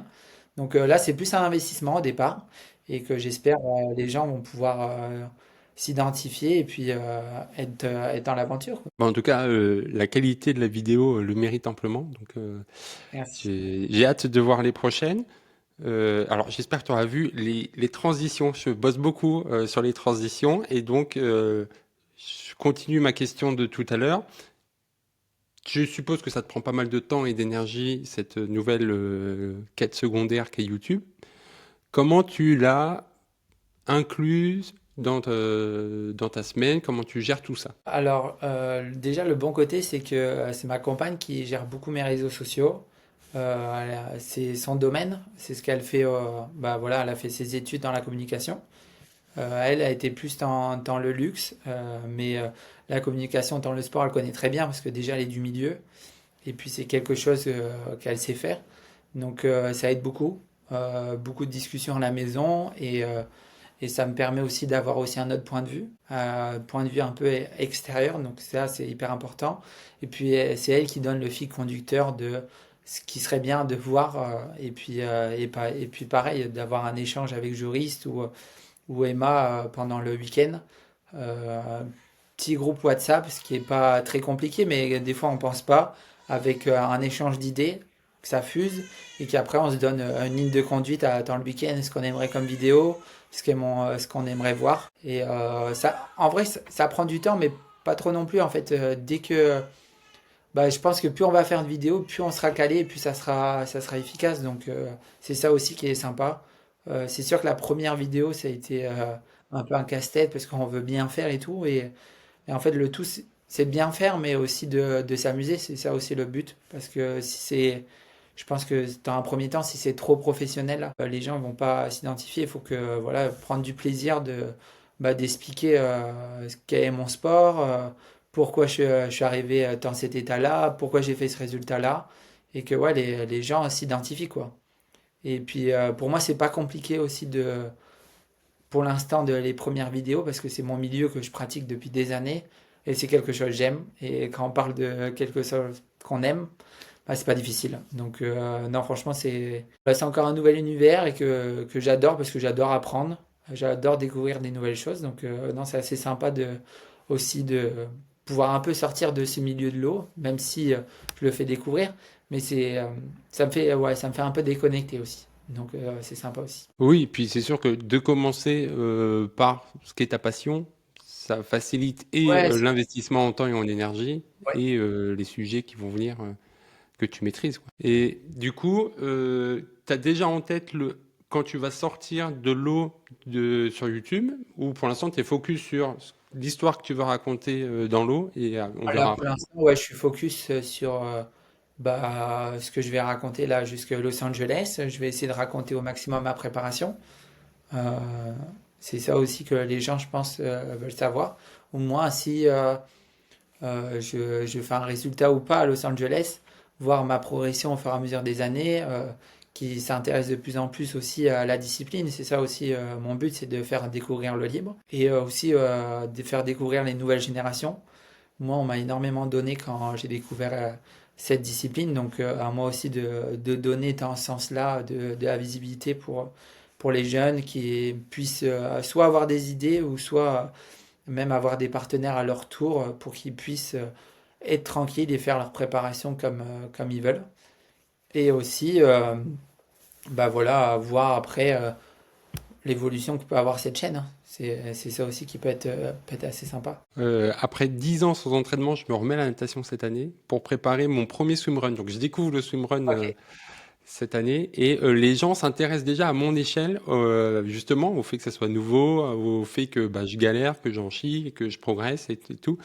Donc là, c'est plus un investissement au départ et que j'espère les gens vont pouvoir s'identifier et puis être dans l'aventure, quoi. Bon, en tout cas, la qualité de la vidéo le mérite amplement. Donc, Merci. j'ai hâte de voir les prochaines. Alors, j'espère que tu auras vu les transitions. Je bosse beaucoup sur les transitions et donc je continue ma question de tout à l'heure. Je suppose que ça te prend pas mal de temps et d'énergie, cette nouvelle quête secondaire qu'est YouTube. Comment tu l'as incluse dans ta semaine? Comment tu gères tout ça? Alors, déjà, le bon côté, c'est que c'est ma compagne qui gère beaucoup mes réseaux sociaux. C'est son domaine, c'est ce qu'elle fait. Bah voilà, elle a fait ses études dans la communication. Elle a été plus dans le luxe, mais la communication dans le sport, elle connaît très bien parce que déjà, elle est du milieu. Et puis, c'est quelque chose qu'elle sait faire. Donc, ça aide beaucoup. Beaucoup de discussions à la maison et ça me permet aussi d'avoir aussi un autre point de vue un peu extérieur. Donc, ça, c'est hyper important. Et puis, c'est elle qui donne le fil conducteur de ce qui serait bien de voir. Et puis, pareil, d'avoir un échange avec juriste ou Emma pendant le week-end. Petit groupe WhatsApp, ce qui est pas très compliqué, mais des fois on pense pas, avec un échange d'idées, que ça fuse, et qu'après on se donne une ligne de conduite dans le week-end, ce qu'on aimerait comme vidéo, ce qu'on aimerait voir. Et ça, en vrai, ça prend du temps, mais pas trop non plus. En fait, dès que, bah, je pense que plus on va faire de vidéos, plus on sera calé, et plus ça sera efficace. Donc c'est ça aussi qui est sympa. C'est sûr que la première vidéo, ça a été un peu un casse-tête parce qu'on veut bien faire et tout. Et en fait, le tout, c'est de bien faire, mais aussi de s'amuser. C'est ça aussi le but. Parce que si c'est, je pense que dans un premier temps, si c'est trop professionnel, les gens ne vont pas s'identifier. Il faut que, voilà, prendre du plaisir d'expliquer ce qu'est mon sport, pourquoi je suis arrivé dans cet état-là, pourquoi j'ai fait ce résultat-là. Et que, ouais, les gens s'identifient, quoi. Et puis, pour moi, c'est pas compliqué aussi pour l'instant, les premières vidéos, parce que c'est mon milieu que je pratique depuis des années, et c'est quelque chose que j'aime. Et quand on parle de quelque chose qu'on aime, bah, c'est pas difficile. Donc, non, franchement, c'est encore un nouvel univers et que j'adore parce que j'adore apprendre, j'adore découvrir des nouvelles choses. Donc, non, c'est assez sympa aussi de pouvoir un peu sortir de ce milieu de l'eau, même si je le fais découvrir. Mais ouais, ça me fait un peu déconnecter aussi. Donc, c'est sympa aussi. Oui, puis c'est sûr que de commencer par ce qui est ta passion, ça facilite et Ouais, l'investissement en temps et en énergie ouais. et les sujets qui vont venir que tu maîtrises, quoi. Et du coup, tu as déjà en tête quand tu vas sortir de l'eau sur YouTube ou pour l'instant tu es focus sur l'histoire que tu veux raconter dans l'eau et on Là, verra pour après. l'instant, ouais, je suis focus sur ce que je vais raconter là jusqu'à Los Angeles. Je vais essayer de raconter au maximum ma préparation. Euh, C'est ça aussi que les gens, je pense, veulent savoir. Au moins, si je fais un résultat ou pas à Los Angeles, voir ma progression au fur et à mesure des années, qui s'intéresse de plus en plus aussi à la discipline. C'est ça aussi mon but, c'est de faire découvrir le libre et aussi de faire découvrir les nouvelles générations. Moi, on m'a énormément donné quand j'ai découvert cette discipline, donc à moi aussi de donner dans ce sens-là de la visibilité pour les jeunes qui puissent soit avoir des idées ou soit même avoir des partenaires à leur tour pour qu'ils puissent être tranquilles et faire leur préparation comme ils veulent. Et aussi, bah voilà, voir après l'évolution que peut avoir cette chaîne, hein. C'est ça aussi qui peut être assez sympa. Après 10 ans sans entraînement, je me remets à la natation cette année pour préparer mon premier swimrun. Donc je découvre le swimrun Ok. cette année et les gens s'intéressent déjà à mon échelle, justement au fait que ça soit nouveau, au fait que bah, je galère, que j'en chie, que je progresse et tout.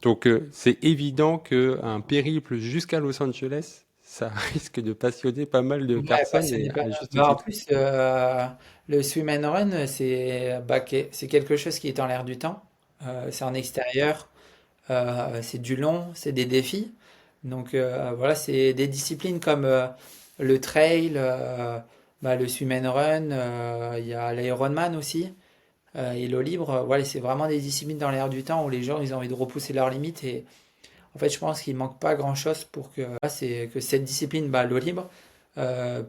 Donc c'est évident qu'un périple jusqu'à Los Angeles, ça risque de passionner pas mal de Ouais, personnes et passionné pas à mal. juste Bah, en titre. plus, le swim and run, c'est quelque chose qui est en l'air du temps. C'est en extérieur, c'est du long, c'est des défis. Donc voilà, c'est des disciplines comme le trail, bah, le swim and run, il y a l'Ironman aussi, et l'eau libre. Voilà, c'est vraiment des disciplines dans l'air du temps où les gens ils ont envie de repousser leurs limites. Et en fait, je pense qu'il manque pas grand-chose pour que, c'est, que cette discipline, bah, l'eau libre,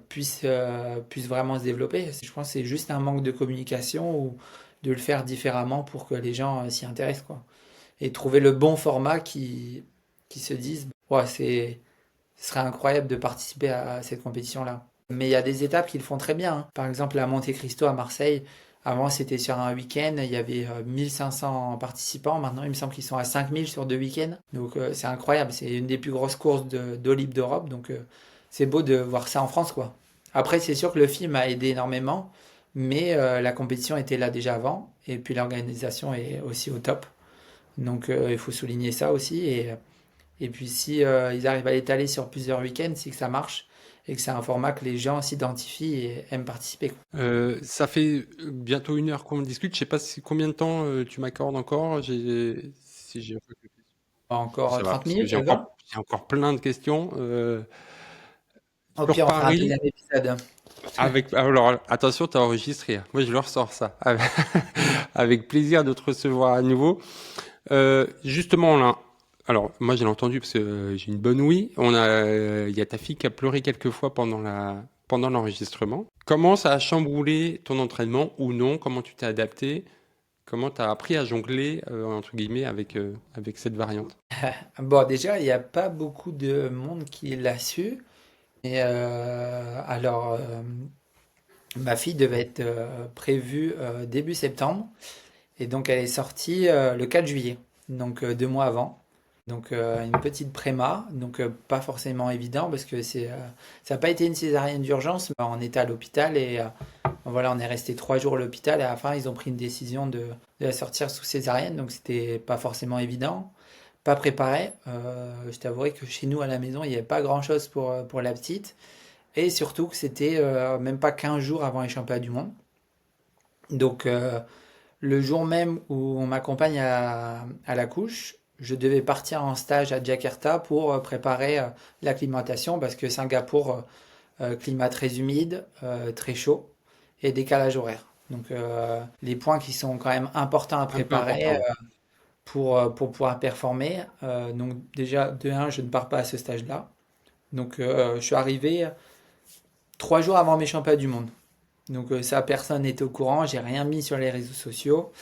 puisse vraiment se développer. Je pense que c'est juste un manque de communication ou de le faire différemment pour que les gens s'y intéressent, quoi. Et trouver le bon format qui se disent, ouais, ce serait incroyable de participer à cette compétition-là. Mais il y a des étapes qui le font très bien, hein. Par exemple, la Monte Cristo à Marseille, avant c'était sur un week-end, il y avait 1500 participants. Maintenant, il me semble qu'ils sont à 5000 sur 2 week-ends. Donc c'est incroyable, c'est une des plus grosses courses d'eau libre d'Europe. Donc c'est beau de voir ça en France, quoi. Après, c'est sûr que le film a aidé énormément, mais la compétition était là déjà avant, et puis l'organisation est aussi au top. Donc il faut souligner ça aussi. Et puis si ils arrivent à l'étaler sur plusieurs week-ends, c'est que ça marche et que c'est un format que les gens s'identifient et aiment participer, quoi. Ça fait bientôt 1 heure qu'on discute. Je sais pas combien de temps tu m'accordes encore. Si j'ai Encore Ça va, 30 parce que minutes, 20. j'ai encore plein de questions. Au Sur pire, on fera un Paris, deuxième épisode. alors attention, t'as enregistré, hein. Moi, je le ressors ça. Avec plaisir de te recevoir à nouveau. Justement, là, alors moi, je l'ai entendu parce que j'ai une bonne ouïe. Il y a ta fille qui a pleuré quelques fois pendant l'enregistrement. Comment ça a chamboulé ton entraînement ou non? Comment tu t'es adapté? Comment tu as appris à jongler, entre guillemets, avec cette variante? Bon, déjà, il n'y a pas beaucoup de monde qui l'a su. Et alors, ma fille devait être prévue début septembre. Et donc, elle est sortie le 4 juillet, donc 2 mois avant. Donc une petite préma, donc pas forcément évident parce que ça n'a pas été une césarienne d'urgence. On était à l'hôpital et voilà, on est resté 3 jours à l'hôpital et à la fin ils ont pris une décision de la sortir sous césarienne, donc c'était pas forcément évident, pas préparé. Je t'avouerai que chez nous à la maison il n'y avait pas grand-chose pour la petite et surtout que c'était même pas 15 jours avant les championnats du monde. Donc le jour même où on m'accompagne à la couche, je devais partir en stage à Jakarta pour préparer l'acclimatation parce que Singapour, climat très humide, très chaud et décalage horaire. Donc les points qui sont quand même importants à Un peu préparer important. pour pouvoir performer. Donc déjà, de un, je ne pars pas à ce stage-là. Donc je suis arrivé 3 jours avant mes championnats du monde. Donc ça, personne n'était au courant, j'ai rien mis sur les réseaux sociaux.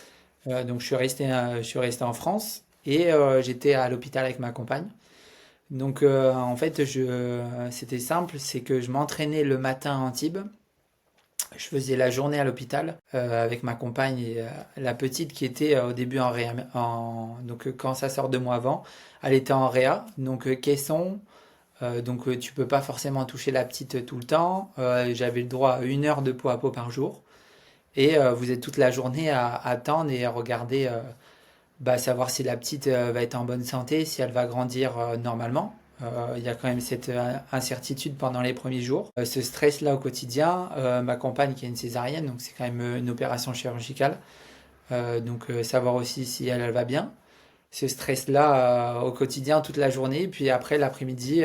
Donc je suis resté en France et j'étais à l'hôpital avec ma compagne. Donc en fait, c'était simple, c'est que je m'entraînais le matin à Antibes. Je faisais la journée à l'hôpital avec ma compagne et la petite qui était au début en réa. Donc quand ça sort 2 mois avant, elle était en réa, donc caisson. Donc tu peux pas forcément toucher la petite tout le temps. J'avais le droit à 1 heure de peau à peau par jour. Et vous êtes toute la journée à attendre et à regarder, bah, savoir si la petite va être en bonne santé, si elle va grandir normalement. Il y a quand même cette incertitude pendant les premiers jours. Ce stress-là au quotidien, ma compagne qui a une césarienne, donc c'est quand même une opération chirurgicale. Donc savoir aussi si elle va bien. Ce stress-là au quotidien toute la journée. Puis après l'après-midi,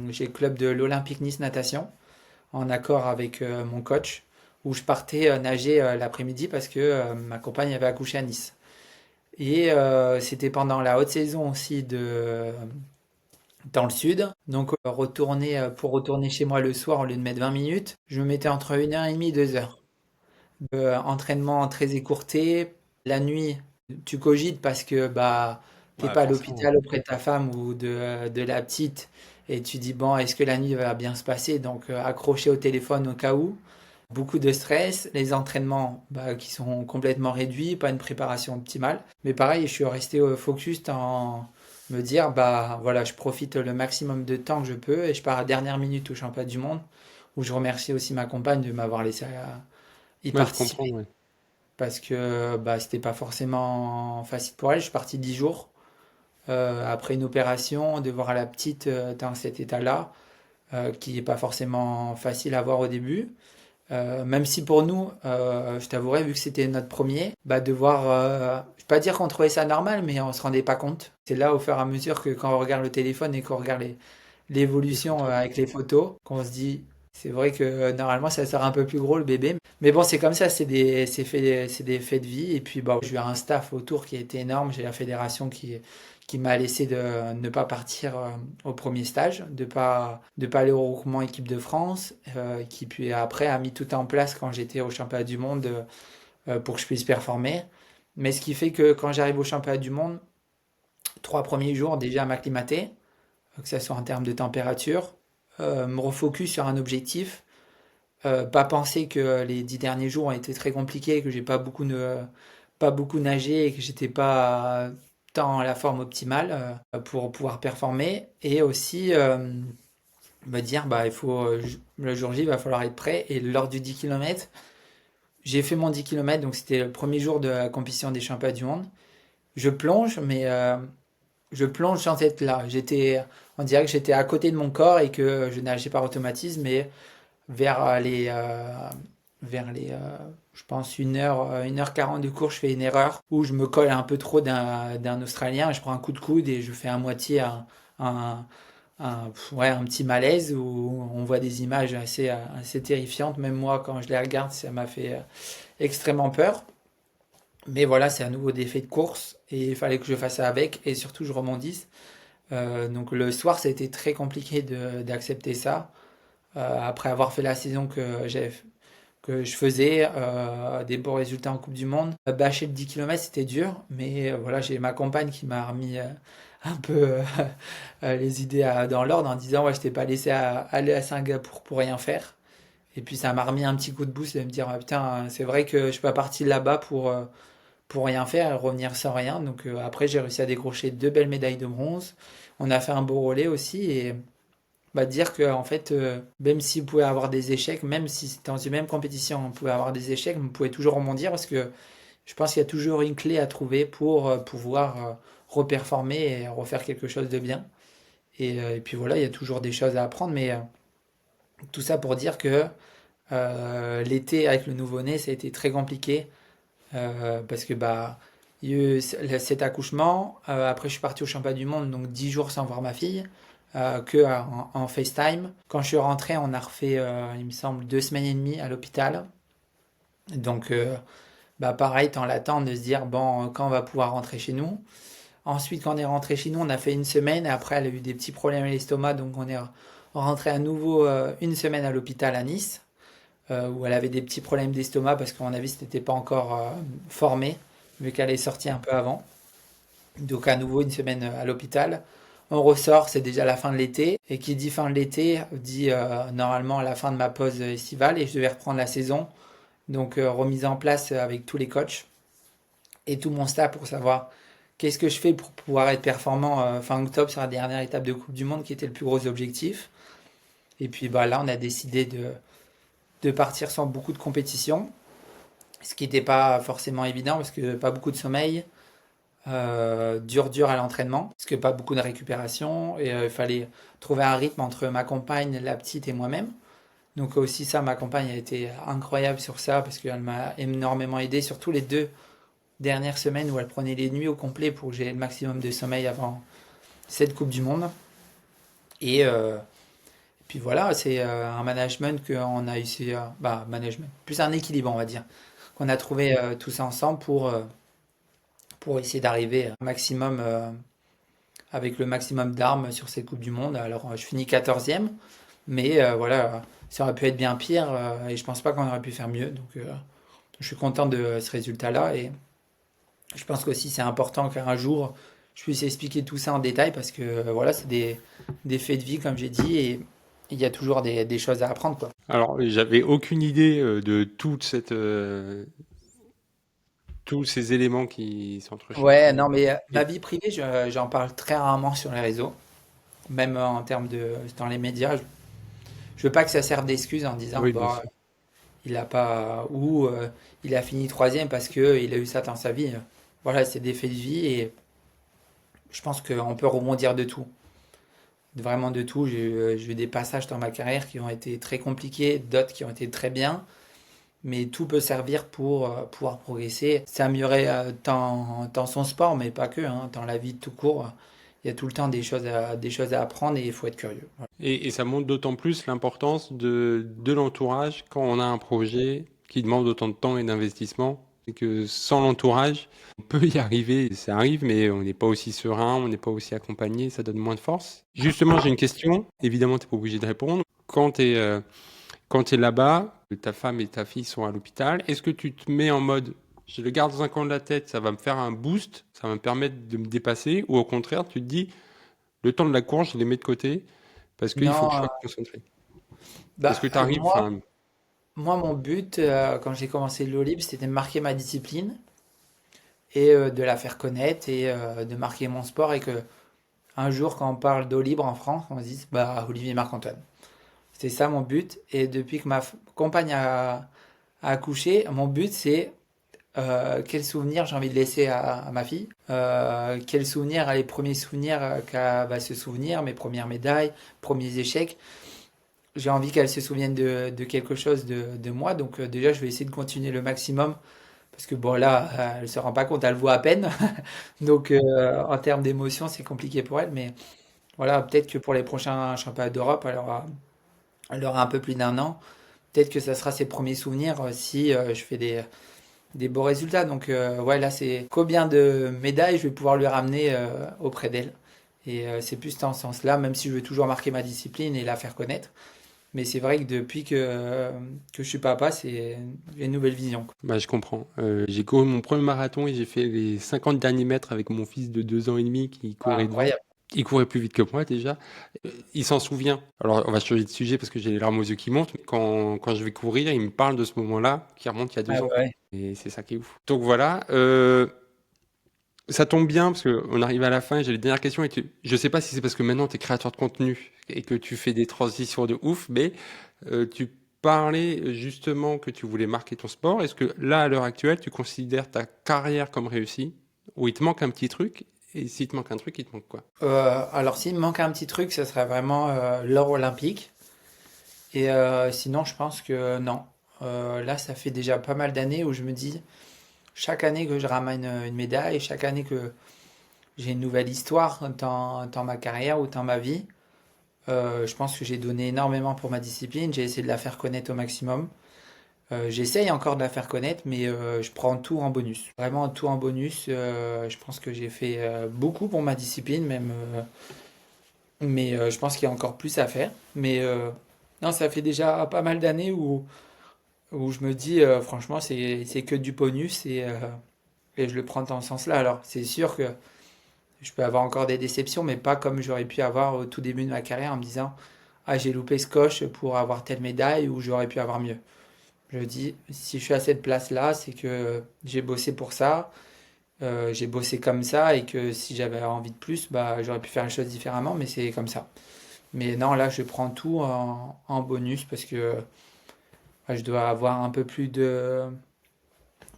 j'ai le club de l'Olympique Nice Natation en accord avec mon coach où je partais nager l'après-midi parce que ma compagne avait accouché à Nice. Et c'était pendant la haute saison aussi dans le sud. Donc pour retourner chez moi le soir au lieu de mettre 20 minutes, je me mettais entre 1h30 et 2 heures. Entraînement très écourté. La nuit, tu cogites parce que bah t'es Ouais, pas à forcément. l'hôpital auprès de ta femme ou de la petite et tu dis bon est-ce que la nuit va bien se passer donc accroché au téléphone au cas où. Beaucoup de stress, les entraînements bah, qui sont complètement réduits, pas une préparation optimale. Mais pareil, je suis resté focus en me dire bah voilà je profite le maximum de temps que je peux et je pars à la dernière minute au championnat du monde où je remercie aussi ma compagne de m'avoir laissé y Ouais, je comprends, participer ouais. parce que bah, c'était pas forcément facile pour elle. Je suis parti 10 jours après une opération, de voir la petite dans cet état-là, qui n'est pas forcément facile à voir au début. Même si pour nous, je t'avouerai, vu que c'était notre premier, bah, de voir, je vais pas dire qu'on trouvait ça normal, mais on se rendait pas compte. C'est là au fur et à mesure que quand on regarde le téléphone et qu'on regarde Les l'évolution photos. avec les photos, qu'on se dit, c'est vrai que normalement ça sera un peu plus gros le bébé. Mais bon, c'est comme ça, c'est des faits de vie. Et puis bon, j'ai eu un staff autour qui était énorme. J'ai la fédération qui m'a laissé de ne pas partir au premier stage, de pas aller au regroupement équipe de France, qui puis après a mis tout en place quand j'étais au championnat du monde pour que je puisse performer. Mais ce qui fait que quand j'arrive au championnat du monde, 3 premiers jours déjà à m'acclimater, que ce soit en termes de température, me refocus sur un objectif, pas penser que les 10 derniers jours ont été très compliqués, que j'ai pas beaucoup nagé et que j'étais pas dans la forme optimale pour pouvoir performer. Et aussi me dire, bah, le jour J, il va falloir être prêt. Et lors du 10 km, j'ai fait mon 10 km, donc c'était le premier jour de la compétition des championnats du monde. Je plonge, mais je plonge sans être là. On dirait que j'étais à côté de mon corps et que je nageais par automatisme, mais vers je pense 1h40 du cours, je fais une erreur où je me colle un peu trop d'un Australien, je prends un coup de coude et je fais à moitié un, ouais, un petit malaise où on voit des images assez terrifiantes. Même moi, quand je les regarde, ça m'a fait extrêmement peur. Mais voilà, c'est à nouveau des faits de course et il fallait que je fasse ça avec et surtout je rebondisse. Donc le soir, ça a été très compliqué d'accepter ça. Après avoir fait la saison que je faisais, des bons résultats en Coupe du Monde. Bâcher le 10 km, c'était dur, mais voilà, j'ai ma compagne qui m'a remis un peu les idées dans l'ordre en disant ouais, je t'ai pas laissé aller à Singapour pour rien faire. Et puis ça m'a remis un petit coup de boost de me dire ah, putain, c'est vrai que je suis pas parti là-bas pour rien faire et revenir sans rien. Donc après, j'ai réussi à décrocher 2 belles médailles de bronze. On a fait un beau relais aussi et bah, dire que en fait, même si vous pouvez avoir des échecs, même si c'est dans une même compétition, on pouvait avoir des échecs, vous pouvez toujours rebondir parce que je pense qu'il y a toujours une clé à trouver pour pouvoir reperformer et refaire quelque chose de bien. Et puis voilà, il y a toujours des choses à apprendre, mais tout ça pour dire que l'été avec le nouveau-né, ça a été très compliqué parce que bah, il y a eu cet accouchement, après je suis parti au championnat du monde, donc 10 jours sans voir ma fille que en FaceTime. Quand je suis rentré, on a refait, il me semble, 2 semaines et demie à l'hôpital. Donc, bah pareil, dans l'attente de se dire, bon, quand on va pouvoir rentrer chez nous. Ensuite, quand on est rentré chez nous, on a fait une semaine. Et après, elle a eu des petits problèmes à l'estomac. Donc, on est rentré à nouveau une semaine à l'hôpital à Nice, où elle avait des petits problèmes d'estomac parce qu'à mon avis, c'était pas encore formé, vu qu'elle est sortie un peu avant. Donc, à nouveau, une semaine à l'hôpital. On ressort, c'est déjà la fin de l'été. Et qui dit fin de l'été dit normalement la fin de ma pause estivale et je devais reprendre la saison. Donc remise en place avec tous les coachs et tout mon staff pour savoir qu'est-ce que je fais pour pouvoir être performant fin octobre sur la dernière étape de Coupe du Monde qui était le plus gros objectif. Et puis bah, là, on a décidé de partir sans beaucoup de compétition, ce qui n'était pas forcément évident parce que pas beaucoup de sommeil, dur à l'entraînement, parce que pas beaucoup de récupération, et il fallait trouver un rythme entre ma compagne, la petite et moi-même. Donc aussi ça, ma compagne a été incroyable sur ça, parce qu'elle m'a énormément aidé, surtout les 2 dernières semaines où elle prenait les nuits au complet pour que j'ai le maximum de sommeil avant cette Coupe du Monde. Et puis voilà, c'est un management qu'on a réussi, management, plus un équilibre, on va dire, qu'on a trouvé tout ça ensemble pour essayer d'arriver au maximum, avec le maximum d'armes sur cette Coupe du Monde. Alors, je finis 14e, mais voilà, ça aurait pu être bien pire, et je pense pas qu'on aurait pu faire mieux. Donc, je suis content de ce résultat-là, et je pense qu'aussi c'est important qu'un jour je puisse expliquer tout ça en détail, parce que voilà, c'est des faits de vie, comme j'ai dit, et il y a toujours des choses à apprendre, quoi. Alors, j'avais aucune idée de tous ces éléments qui s'entrechoquent Ouais, non, mais ma et- vie privée, j'en parle très rarement sur les réseaux, même en termes de dans les médias. Je veux pas que ça serve d'excuse en disant Oui, bien bah sûr. il a pas ou il a fini troisième parce que il a eu ça dans sa vie. Voilà, c'est des faits de vie, et je pense qu'on peut rebondir de tout, vraiment de tout. J'ai eu des passages dans ma carrière qui ont été très compliqués, d'autres qui ont été très bien, mais tout peut servir pour pouvoir progresser, s'améliorer dans son sport, mais pas que, hein, dans la vie de tout court. Il y a tout le temps des choses à apprendre, et il faut être curieux. Voilà. Et ça montre d'autant plus l'importance de l'entourage quand on a un projet qui demande autant de temps et d'investissement. C'est que sans l'entourage, on peut y arriver, ça arrive, mais on n'est pas aussi serein, on n'est pas aussi accompagné, ça donne moins de force. Justement, j'ai une question, évidemment, tu n'es pas obligé de répondre. Quand tu es là-bas, ta femme et ta fille sont à l'hôpital, est-ce que tu te mets en mode, je le garde dans un coin de la tête, ça va me faire un boost, ça va me permettre de me dépasser, ou au contraire, tu te dis, le temps de la course, je les mets de côté, parce qu'il faut que je Non, sois concentré. Est-ce bah que tu arrives, moi, enfin, moi mon but quand j'ai commencé le libre, c'était de marquer ma discipline, et de la faire connaître, et de marquer mon sport, et que un jour, quand on parle d'eau libre en France, on se dise bah Olivier Marc-Antoine. C'était ça mon but, et depuis que compagne a accouché, mon but c'est quel souvenir j'ai envie de laisser à ma fille. Quel souvenir, les premiers souvenirs qu'elle va se souvenir, mes premières médailles, premiers échecs. J'ai envie qu'elle se souvienne de quelque chose de moi, donc déjà je vais essayer de continuer le maximum, parce que bon là, elle se rend pas compte, elle le voit à peine. Donc en termes d'émotion, c'est compliqué pour elle, mais voilà, peut-être que pour les prochains championnats d'Europe, elle aura un peu plus d'1 an. Peut-être que ça sera ses premiers souvenirs, si je fais des beaux résultats. Donc ouais, là c'est combien de médailles je vais pouvoir lui ramener auprès d'elle. Et c'est plus dans ce sens-là, même si je veux toujours marquer ma discipline et la faire connaître. Mais c'est vrai que depuis que je suis papa, c'est une nouvelle vision, quoi. bah, je comprends. J'ai couru mon premier marathon et j'ai fait les 50 derniers mètres avec mon fils de 2 ans et demi qui Ah, courait devant. incroyable. Il courait plus vite que moi déjà. Il s'en souvient. Alors, on va changer de sujet parce que j'ai les larmes aux yeux qui montent. Mais quand je vais courir, il me parle de ce moment-là qui remonte il y a Ouais, 2 ans. ouais. Et c'est ça qui est ouf. Donc voilà. Ça tombe bien parce qu'on arrive à la fin et j'ai les dernières questions. Je sais pas si c'est parce que maintenant tu es créateur de contenu et que tu fais des transitions de ouf, mais tu parlais justement que tu voulais marquer ton sport. Est-ce que là, à l'heure actuelle, tu considères ta carrière comme réussie ou il te manque un petit truc? Et s'il te manque un truc, il te manque quoi? Alors s'il me manque un petit truc, ce serait vraiment l'or olympique. Et sinon, je pense que non. Là, ça fait déjà pas mal d'années où je me dis, chaque année que je ramène une médaille, chaque année que j'ai une nouvelle histoire dans ma carrière ou dans ma vie, je pense que j'ai donné énormément pour ma discipline. J'ai essayé de la faire connaître au maximum. J'essaye encore de la faire connaître, mais je prends tout en bonus. Vraiment tout en bonus. Je pense que j'ai fait beaucoup pour ma discipline, même, mais je pense qu'il y a encore plus à faire. Mais non, ça fait déjà pas mal d'années où je me dis, franchement, c'est que du bonus, et je le prends dans ce sens-là. Alors, c'est sûr que je peux avoir encore des déceptions, mais pas comme j'aurais pu avoir au tout début de ma carrière, en me disant, ah, j'ai loupé ce coche pour avoir telle médaille, ou j'aurais pu avoir mieux. Je dis, si je suis à cette place-là, c'est que j'ai bossé pour ça, j'ai bossé comme ça, et que si j'avais envie de plus, bah, j'aurais pu faire les choses différemment, mais c'est comme ça. Mais non, là, je prends tout en bonus, parce que je dois avoir un peu plus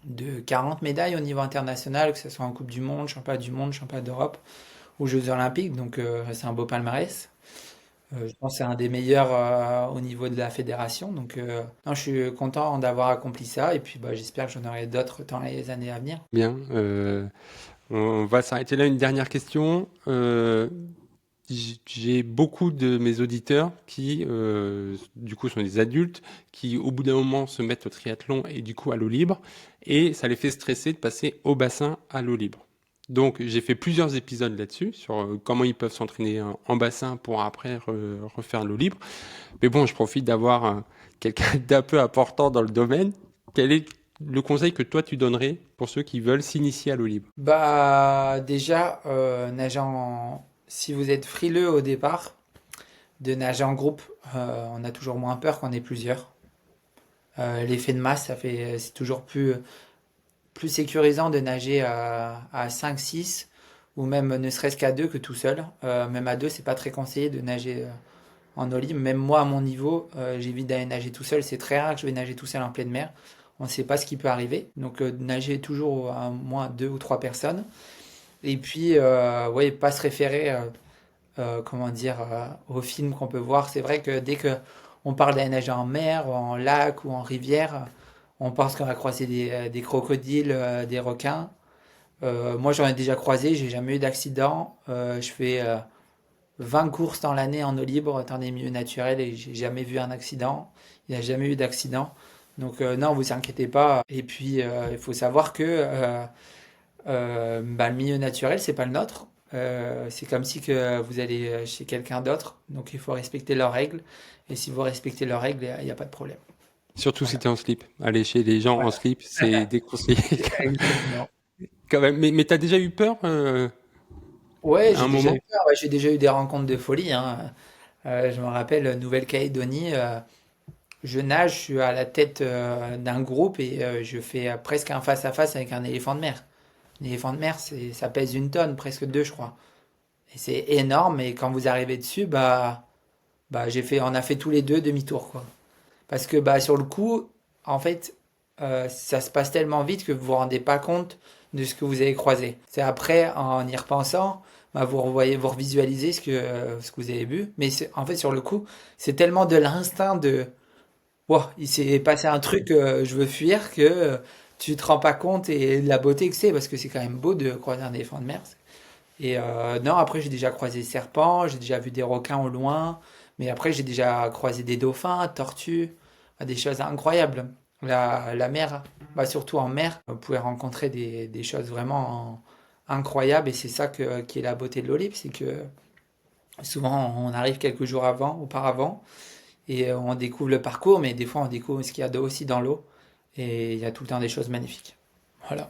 de 40 médailles au niveau international, que ce soit en Coupe du Monde, Championnat d'Europe ou Jeux Olympiques. Donc c'est un beau palmarès. Je pense que c'est un des meilleurs au niveau de la fédération. Donc non, je suis content d'avoir accompli ça. Et puis bah, j'espère que j'en aurai d'autres dans les années à venir. Bien. On va s'arrêter là. Une dernière question. J'ai beaucoup de mes auditeurs qui, du coup, sont des adultes qui, au bout d'un moment, se mettent au triathlon et du coup à l'eau libre, et ça les fait stresser de passer au bassin à l'eau libre. Donc, j'ai fait plusieurs épisodes là-dessus, sur comment ils peuvent s'entraîner en bassin pour après refaire l'eau libre. Mais bon, je profite d'avoir quelqu'un d'un peu important dans le domaine. Quel est le conseil que toi tu donnerais pour ceux qui veulent s'initier à l'eau libre? Bah déjà, si vous êtes frileux au départ, de nager en groupe, on a toujours moins peur quand on est plusieurs. L'effet de masse, c'est toujours plus sécurisant de nager à 5, 6 ou même ne serait-ce qu'à 2 que tout seul. Même à 2, c'est pas très conseillé de nager en eau libre. Même moi, à mon niveau, j'évite d'aller nager tout seul. C'est très rare que je vais nager tout seul en pleine mer. On ne sait pas ce qui peut arriver. Donc, nager toujours à moins 2 ou 3 personnes. Et puis, ouais, pas se référer, comment dire, aux films qu'on peut voir. C'est vrai que dès que on parle d'aller nager en mer, ou en lac ou en rivière, on pense qu'on va croiser des crocodiles, des requins. Moi, j'en ai déjà croisé, j'ai jamais eu d'accident. Je fais 20 courses dans l'année en eau libre, dans des milieux naturels et j'ai jamais vu un accident. Il n'y a jamais eu d'accident. Donc non, vous inquiétez pas. Et puis il faut savoir que bah, le milieu naturel, c'est pas le nôtre. C'est comme si que vous allez chez quelqu'un d'autre. Donc il faut respecter leurs règles. Et si vous respectez leurs règles, il n'y a pas de problème. Surtout si Voilà. tu es en slip. Aller chez les gens en Voilà. slip, c'est déconseillé Exactement. quand même. Mais tu as déjà eu peur Ouais, à un j'ai déjà eu moment? peur. Ouais, j'ai déjà eu des rencontres de folie, hein. Je me rappelle, Nouvelle-Calédonie, je nage, je suis à la tête d'un groupe et je fais presque un face-à-face avec un éléphant de mer. Un éléphant de mer, ça pèse 1 tonne, presque 2, je crois. Et c'est énorme. Et quand vous arrivez dessus, bah, on a fait tous les deux demi-tour, quoi. Parce que bah, sur le coup, en fait, ça se passe tellement vite que vous vous rendez pas compte de ce que vous avez croisé. C'est après, en y repensant, bah, vous revoyez, vous revisualisez ce que vous avez vu. Mais en fait, sur le coup, c'est tellement de l'instinct de, wow, il s'est passé un truc que je veux fuir que tu te rends pas compte et de la beauté que c'est parce que c'est quand même beau de croiser un éléphant de mer. Et non, après j'ai déjà croisé des serpents, j'ai déjà vu des requins au loin, mais après j'ai déjà croisé des dauphins, tortues, des choses incroyables. La mer, bah, surtout en mer, vous pouvez rencontrer des choses vraiment incroyables et c'est ça qui est la beauté de l'Olympe, c'est que souvent on arrive quelques jours auparavant, et on découvre le parcours, mais des fois on découvre ce qu'il y a aussi dans l'eau, et il y a tout le temps des choses magnifiques. Voilà.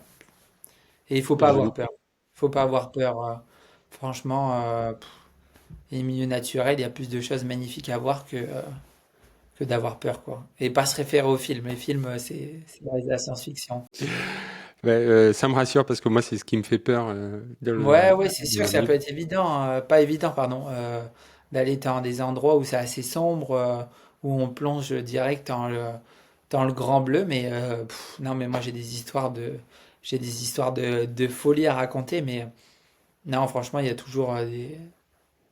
Et il faut pas Je... avoir peur. Il faut pas avoir peur. Franchement, les milieux naturels, il y a plus de choses magnifiques à voir que d'avoir peur, quoi. Et pas se référer aux films. Les films, c'est de la science-fiction. Ouais, ça me rassure parce que moi, c'est ce qui me fait peur Ouais, ouais, c'est dans sûr la que ça vie. peut être évident, pas évident, pardon, d'aller dans des endroits où c'est assez sombre, où on plonge direct dans le grand bleu, mais non, mais moi j'ai des histoires de folie à raconter, mais non, franchement, il y a toujours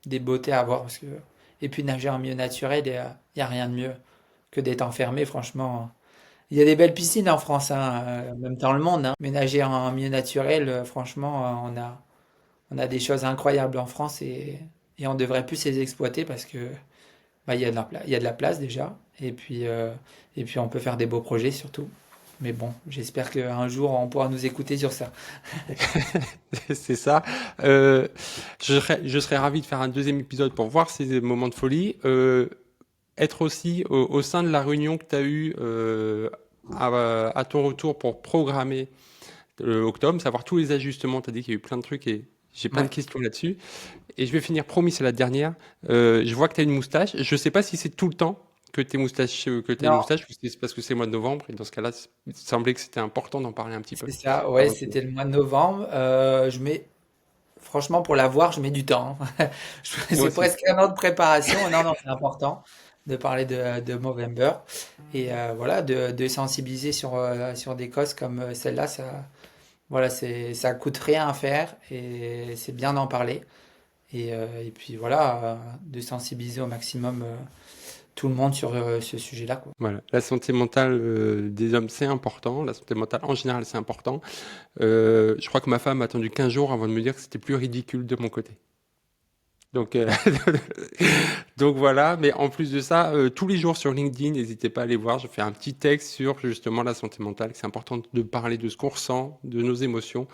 des beautés à voir et puis nager en milieu naturel, il y a rien de mieux que d'être enfermé, franchement. Il y a des belles piscines en France, hein, même dans le monde, hein, mais nager en milieu naturel, franchement, on a des choses incroyables en France et on devrait plus les exploiter parce que bah, il y a de la place déjà et puis on peut faire des beaux projets surtout. Mais bon, j'espère qu'un jour on pourra nous écouter sur ça. C'est ça. Je serais ravi de faire un deuxième épisode pour voir ces moments de folie. Être aussi au sein de la réunion que tu as eue à ton retour pour programmer octobre, savoir tous les ajustements. Tu as dit qu'il y a eu plein de trucs et j'ai plein de Ouais, questions là-dessus. Et je vais finir, promis, c'est la dernière. Je vois que tu as une moustache. Je sais pas si c'est tout le temps que tu as une non, moustache, ou si c'est parce que c'est le mois de novembre. Et dans ce cas-là, il semblait que c'était important d'en parler un petit peu. c'est ça. Ouais, Avant que- c'était le mois de novembre. Franchement, pour la voir, je mets du temps, hein. Moi C'est aussi. presque un an de préparation. Non, non, c'est important. de parler de Movember. Et voilà, de sensibiliser sur des causes comme celle-là, voilà, ça coûte rien à faire et c'est bien d'en parler. Et puis voilà, de sensibiliser au maximum tout le monde sur ce sujet-là, quoi. Voilà, la santé mentale des hommes, c'est important. La santé mentale, en général, c'est important. Je crois que ma femme a attendu 15 jours avant de me dire que c'était plus ridicule de mon côté. Donc, donc voilà, mais en plus de ça, tous les jours sur LinkedIn, n'hésitez pas à aller voir, je fais un petit texte sur justement la santé mentale, que c'est important de parler de ce qu'on ressent, de nos émotions.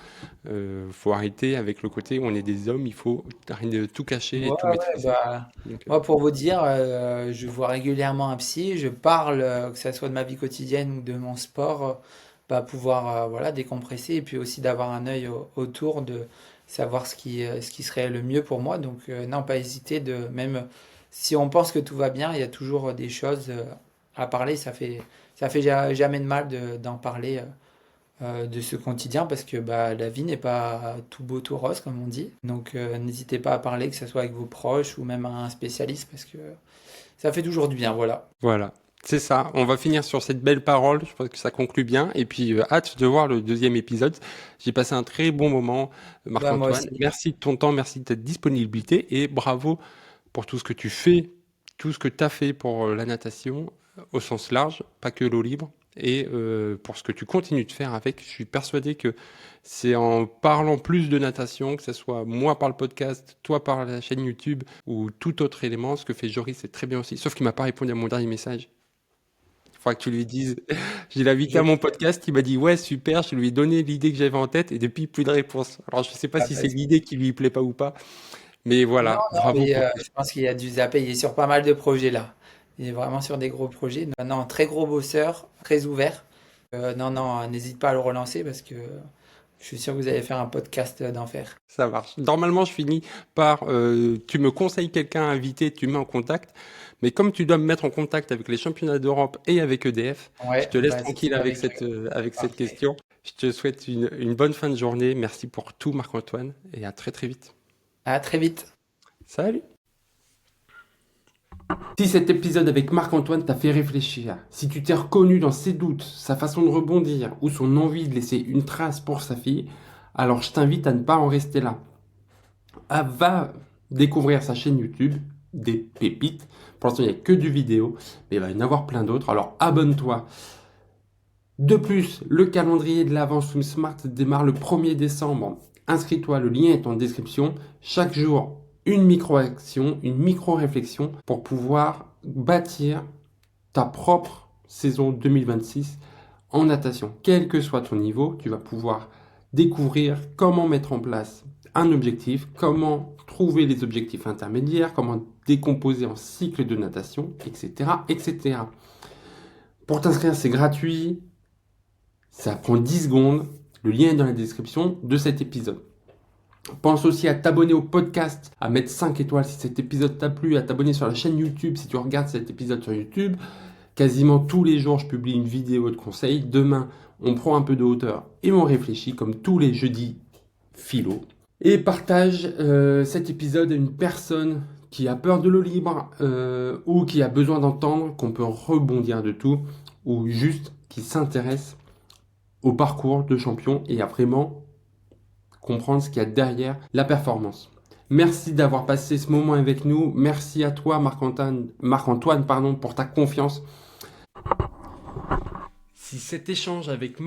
Faut arrêter avec le côté où on est des hommes, il faut arrêter de tout cacher et Ouais, tout ouais, maîtriser. bah, Donc, moi, pour vous dire, je vois régulièrement un psy, je parle, que ça soit de ma vie quotidienne ou de mon sport, bah, pouvoir voilà, décompresser et puis aussi d'avoir un œil autour de savoir ce qui serait le mieux pour moi. Donc, non, pas hésiter de, même si on pense que tout va bien, il y a toujours des choses à parler. Ça fait jamais de mal d'en parler. De ce quotidien parce que bah, la vie n'est pas tout beau tout rose comme on dit. Donc n'hésitez pas à parler que ce soit avec vos proches ou même à un spécialiste parce que ça fait toujours du bien, voilà. voilà, c'est ça. On va finir sur cette belle parole. Je pense que ça conclut bien. Et puis, hâte de voir le deuxième épisode. J'ai passé un très bon moment, Bah moi Marc-Antoine. aussi. Merci de ton temps, merci de ta disponibilité et bravo pour tout ce que tu fais, tout ce que tu as fait pour la natation au sens large, pas que l'eau libre, et pour ce que tu continues de faire avec. Je suis persuadé que c'est en parlant plus de natation, que ce soit moi par le podcast, toi par la chaîne YouTube ou tout autre élément, ce que fait Joris, c'est très bien aussi, sauf qu'il m'a pas répondu à mon dernier message. Il faudra que tu lui dises. J'ai invité Je... à mon podcast, il m'a dit ouais super, je lui ai donné l'idée que j'avais en tête et depuis plus de réponse. Alors je sais pas Ah, si bah, c'est l'idée qui lui plaît pas ou pas, mais non, voilà, non, bravo mais pour tout je ça. pense qu'il y a du zapper. Il est sur pas mal de projets là. Il est vraiment sur des gros projets. Non, non, très gros bosseur, très ouvert. Non, non, n'hésite pas à le relancer parce que je suis sûr que vous allez faire un podcast d'enfer. Ça marche. Normalement, je finis par tu me conseilles quelqu'un à inviter, tu me mets en contact. Mais comme tu dois me mettre en contact avec les championnats d'Europe et avec EDF, je Ouais, te laisse vas-y, tranquille c'est avec eux. avec cette Parfait. question. Je te souhaite une bonne fin de journée. Merci pour tout, Marc-Antoine, et à très très vite. À très vite. Salut! Si cet épisode avec Marc-Antoine t'a fait réfléchir, si tu t'es reconnu dans ses doutes, sa façon de rebondir ou son envie de laisser une trace pour sa fille, alors je t'invite à ne pas en rester là. Ah, va découvrir sa chaîne YouTube, des pépites. Pour l'instant, il n'y a que du vidéo, mais il va y en avoir plein d'autres. Alors abonne-toi. De plus, le calendrier de l'Avent Swim Smart démarre le 1er décembre. Inscris-toi, le lien est en description. Chaque jour, une micro-action, une micro-réflexion pour pouvoir bâtir ta propre saison 2026 en natation. Quel que soit ton niveau, tu vas pouvoir découvrir comment mettre en place un objectif, comment trouver les objectifs intermédiaires, comment décomposer en cycle de natation, etc., etc. Pour t'inscrire, c'est gratuit. Ça prend 10 secondes. Le lien est dans la description de cet épisode. Pense aussi à t'abonner au podcast, à mettre 5 étoiles si cet épisode t'a plu, à t'abonner sur la chaîne YouTube si tu regardes cet épisode sur YouTube. Quasiment tous les jours, je publie une vidéo de conseil. Demain, on prend un peu de hauteur et on réfléchit comme tous les jeudis philo. Et partage cet épisode à une personne qui a peur de l'eau libre ou qui a besoin d'entendre qu'on peut rebondir de tout ou juste qui s'intéresse au parcours de champion et à vraiment comprendre ce qu'il y a derrière la performance. Merci d'avoir passé ce moment avec nous. Merci à toi, Marc-Antoine, pour ta confiance. Si cet échange avec